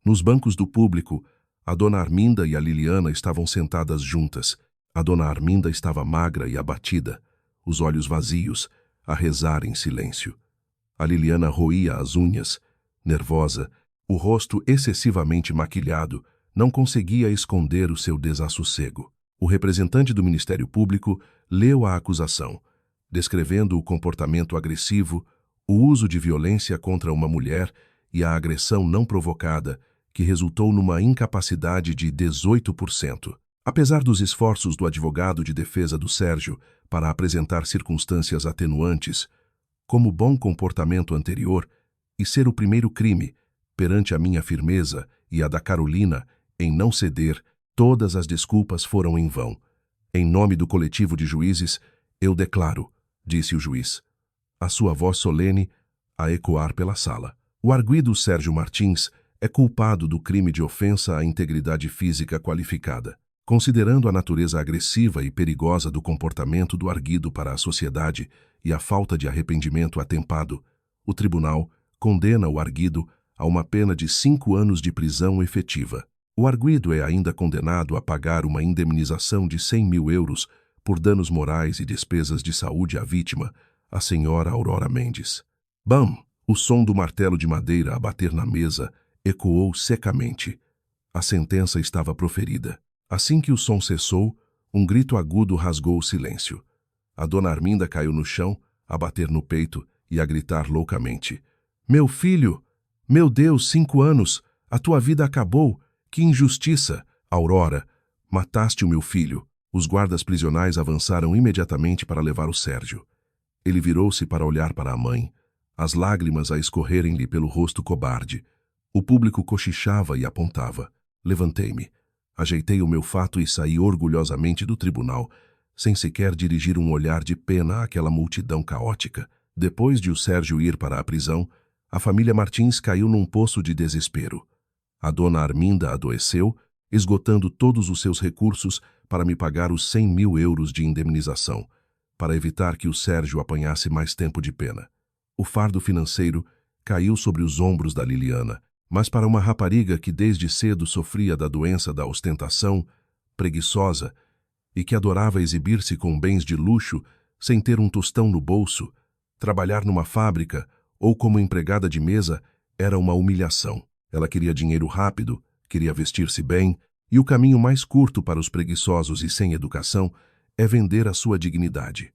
Nos bancos do público, a dona Arminda e a Liliana estavam sentadas juntas. A dona Arminda estava magra e abatida, os olhos vazios, a rezar em silêncio. A Liliana roía as unhas, nervosa, o rosto excessivamente maquilhado, não conseguia esconder o seu desassossego. O representante do Ministério Público leu a acusação, descrevendo o comportamento agressivo, o uso de violência contra uma mulher e a agressão não provocada, que resultou numa incapacidade de 18%. Apesar dos esforços do advogado de defesa do Sérgio para apresentar circunstâncias atenuantes, como bom comportamento anterior e ser o primeiro crime, perante a minha firmeza e a da Carolina em não ceder, todas as desculpas foram em vão. Em nome do coletivo de juízes, eu declaro, disse o juiz, a sua voz solene a ecoar pela sala. O arguido Sérgio Martins é culpado do crime de ofensa à integridade física qualificada. Considerando a natureza agressiva e perigosa do comportamento do arguido para a sociedade e a falta de arrependimento atempado, o tribunal condena o arguido a uma pena de 5 anos de prisão efetiva. O arguido é ainda condenado a pagar uma indemnização de 100 mil euros por danos morais e despesas de saúde à vítima, a senhora Aurora Mendes. Bam! O som do martelo de madeira a bater na mesa ecoou secamente. A sentença estava proferida. Assim que o som cessou, um grito agudo rasgou o silêncio. A dona Arminda caiu no chão, a bater no peito e a gritar loucamente. Meu filho! Meu Deus, 5 anos! A tua vida acabou! Que injustiça! Aurora, mataste o meu filho. Os guardas prisionais avançaram imediatamente para levar o Sérgio. Ele virou-se para olhar para a mãe, as lágrimas a escorrerem-lhe pelo rosto cobarde. O público cochichava e apontava. Levantei-me. Ajeitei o meu fato e saí orgulhosamente do tribunal, sem sequer dirigir um olhar de pena àquela multidão caótica. Depois de o Sérgio ir para a prisão, a família Martins caiu num poço de desespero. A dona Arminda adoeceu, esgotando todos os seus recursos para me pagar os 100 mil euros de indemnização, para evitar que o Sérgio apanhasse mais tempo de pena. O fardo financeiro caiu sobre os ombros da Liliana, mas para uma rapariga que desde cedo sofria da doença da ostentação, preguiçosa, e que adorava exibir-se com bens de luxo sem ter um tostão no bolso, trabalhar numa fábrica ou como empregada de mesa era uma humilhação. Ela queria dinheiro rápido, queria vestir-se bem, e o caminho mais curto para os preguiçosos e sem educação é vender a sua dignidade.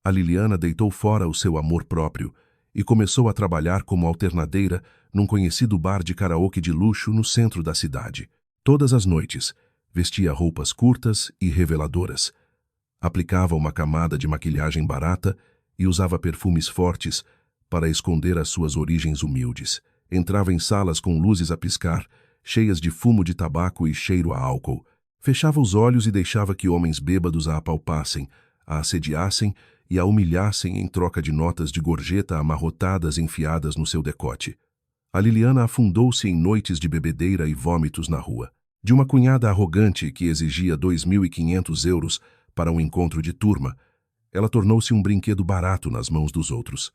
A Liliana deitou fora o seu amor próprio e começou a trabalhar como alternadeira num conhecido bar de karaoke de luxo no centro da cidade. Todas as noites, vestia roupas curtas e reveladoras. Aplicava uma camada de maquilhagem barata e usava perfumes fortes para esconder as suas origens humildes. Entrava em salas com luzes a piscar, cheias de fumo de tabaco e cheiro a álcool. Fechava os olhos e deixava que homens bêbados a apalpassem, a assediassem e a humilhassem em troca de notas de gorjeta amarrotadas enfiadas no seu decote. A Liliana afundou-se em noites de bebedeira e vômitos na rua. De uma cunhada arrogante que exigia 2.500 euros para um encontro de turma, ela tornou-se um brinquedo barato nas mãos dos outros.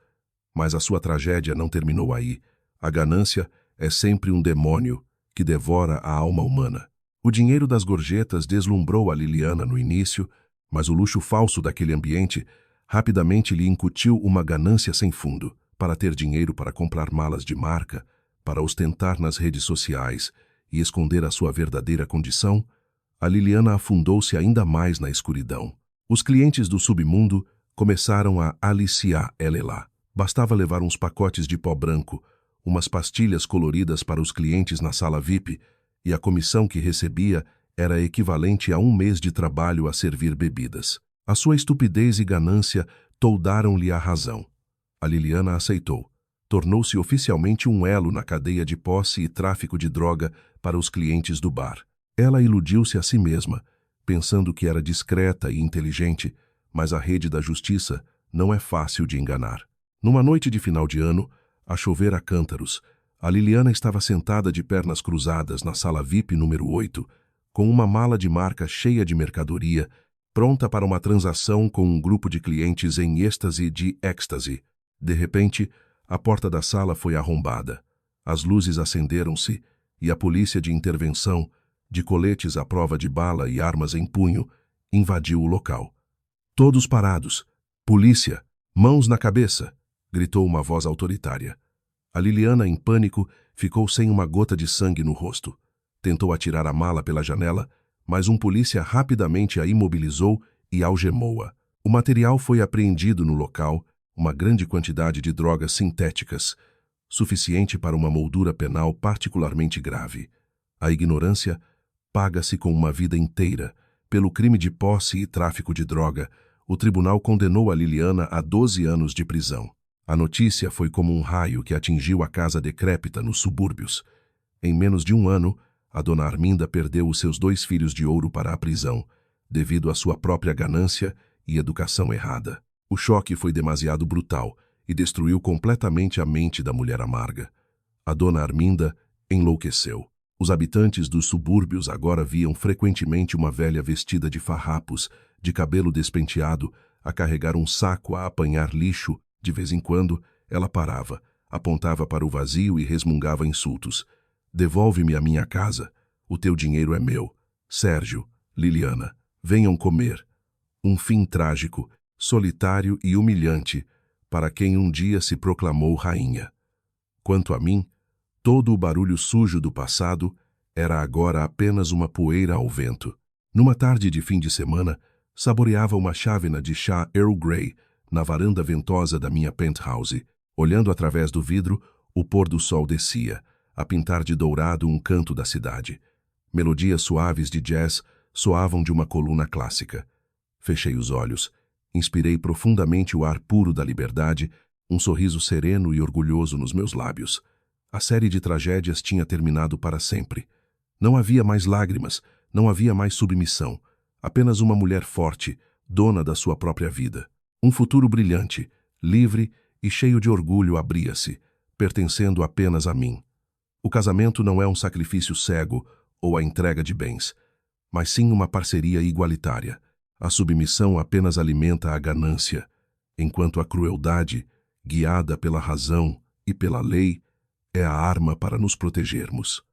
Mas a sua tragédia não terminou aí. A ganância é sempre um demônio que devora a alma humana. O dinheiro das gorjetas deslumbrou a Liliana no início, mas o luxo falso daquele ambiente rapidamente lhe incutiu uma ganância sem fundo. Para ter dinheiro para comprar malas de marca, para ostentar nas redes sociais e esconder a sua verdadeira condição, a Liliana afundou-se ainda mais na escuridão. Os clientes do submundo começaram a aliciar ela lá. Bastava levar uns pacotes de pó branco, umas pastilhas coloridas para os clientes na sala VIP, e a comissão que recebia era equivalente a 1 mês de trabalho a servir bebidas. A sua estupidez e ganância toldaram-lhe a razão. A Liliana aceitou. Tornou-se oficialmente um elo na cadeia de posse e tráfico de droga para os clientes do bar. Ela iludiu-se a si mesma, pensando que era discreta e inteligente, mas a rede da justiça não é fácil de enganar. Numa noite de final de ano, a chover a cântaros, a Liliana estava sentada de pernas cruzadas na sala VIP número 8, com uma mala de marca cheia de mercadoria, pronta para uma transação com um grupo de clientes em êxtase de êxtase. De repente, a porta da sala foi arrombada. As luzes acenderam-se e a polícia de intervenção, de coletes à prova de bala e armas em punho, invadiu o local. Todos parados. Polícia! Mãos na cabeça! Gritou uma voz autoritária. A Liliana, em pânico, ficou sem uma gota de sangue no rosto. Tentou atirar a mala pela janela, mas um polícia rapidamente a imobilizou e algemou-a. O material foi apreendido no local, uma grande quantidade de drogas sintéticas, suficiente para uma moldura penal particularmente grave. A ignorância paga-se com uma vida inteira. Pelo crime de posse e tráfico de droga, o tribunal condenou a Liliana a 12 anos de prisão. A notícia foi como um raio que atingiu a casa decrépita nos subúrbios. Em menos de um ano, a dona Arminda perdeu os seus 2 filhos de ouro para a prisão, devido à sua própria ganância e educação errada. O choque foi demasiado brutal e destruiu completamente a mente da mulher amarga. A dona Arminda enlouqueceu. Os habitantes dos subúrbios agora viam frequentemente uma velha vestida de farrapos, de cabelo despenteado, a carregar um saco a apanhar lixo. De vez em quando, ela parava, apontava para o vazio e resmungava insultos. Devolve-me a minha casa. O teu dinheiro é meu. Sérgio, Liliana, venham comer. Um fim trágico, solitário e humilhante para quem um dia se proclamou rainha. Quanto a mim, todo o barulho sujo do passado era agora apenas uma poeira ao vento. Numa tarde de fim de semana, saboreava uma chávena de chá Earl Grey na varanda ventosa da minha penthouse. Olhando através do vidro, o pôr do sol descia, a pintar de dourado um canto da cidade. Melodias suaves de jazz soavam de uma coluna clássica. Fechei os olhos. Inspirei profundamente o ar puro da liberdade, um sorriso sereno e orgulhoso nos meus lábios. A série de tragédias tinha terminado para sempre. Não havia mais lágrimas, não havia mais submissão. Apenas uma mulher forte, dona da sua própria vida. Um futuro brilhante, livre e cheio de orgulho abria-se, pertencendo apenas a mim. O casamento não é um sacrifício cego ou a entrega de bens, mas sim uma parceria igualitária. A submissão apenas alimenta a ganância, enquanto a crueldade, guiada pela razão e pela lei, é a arma para nos protegermos.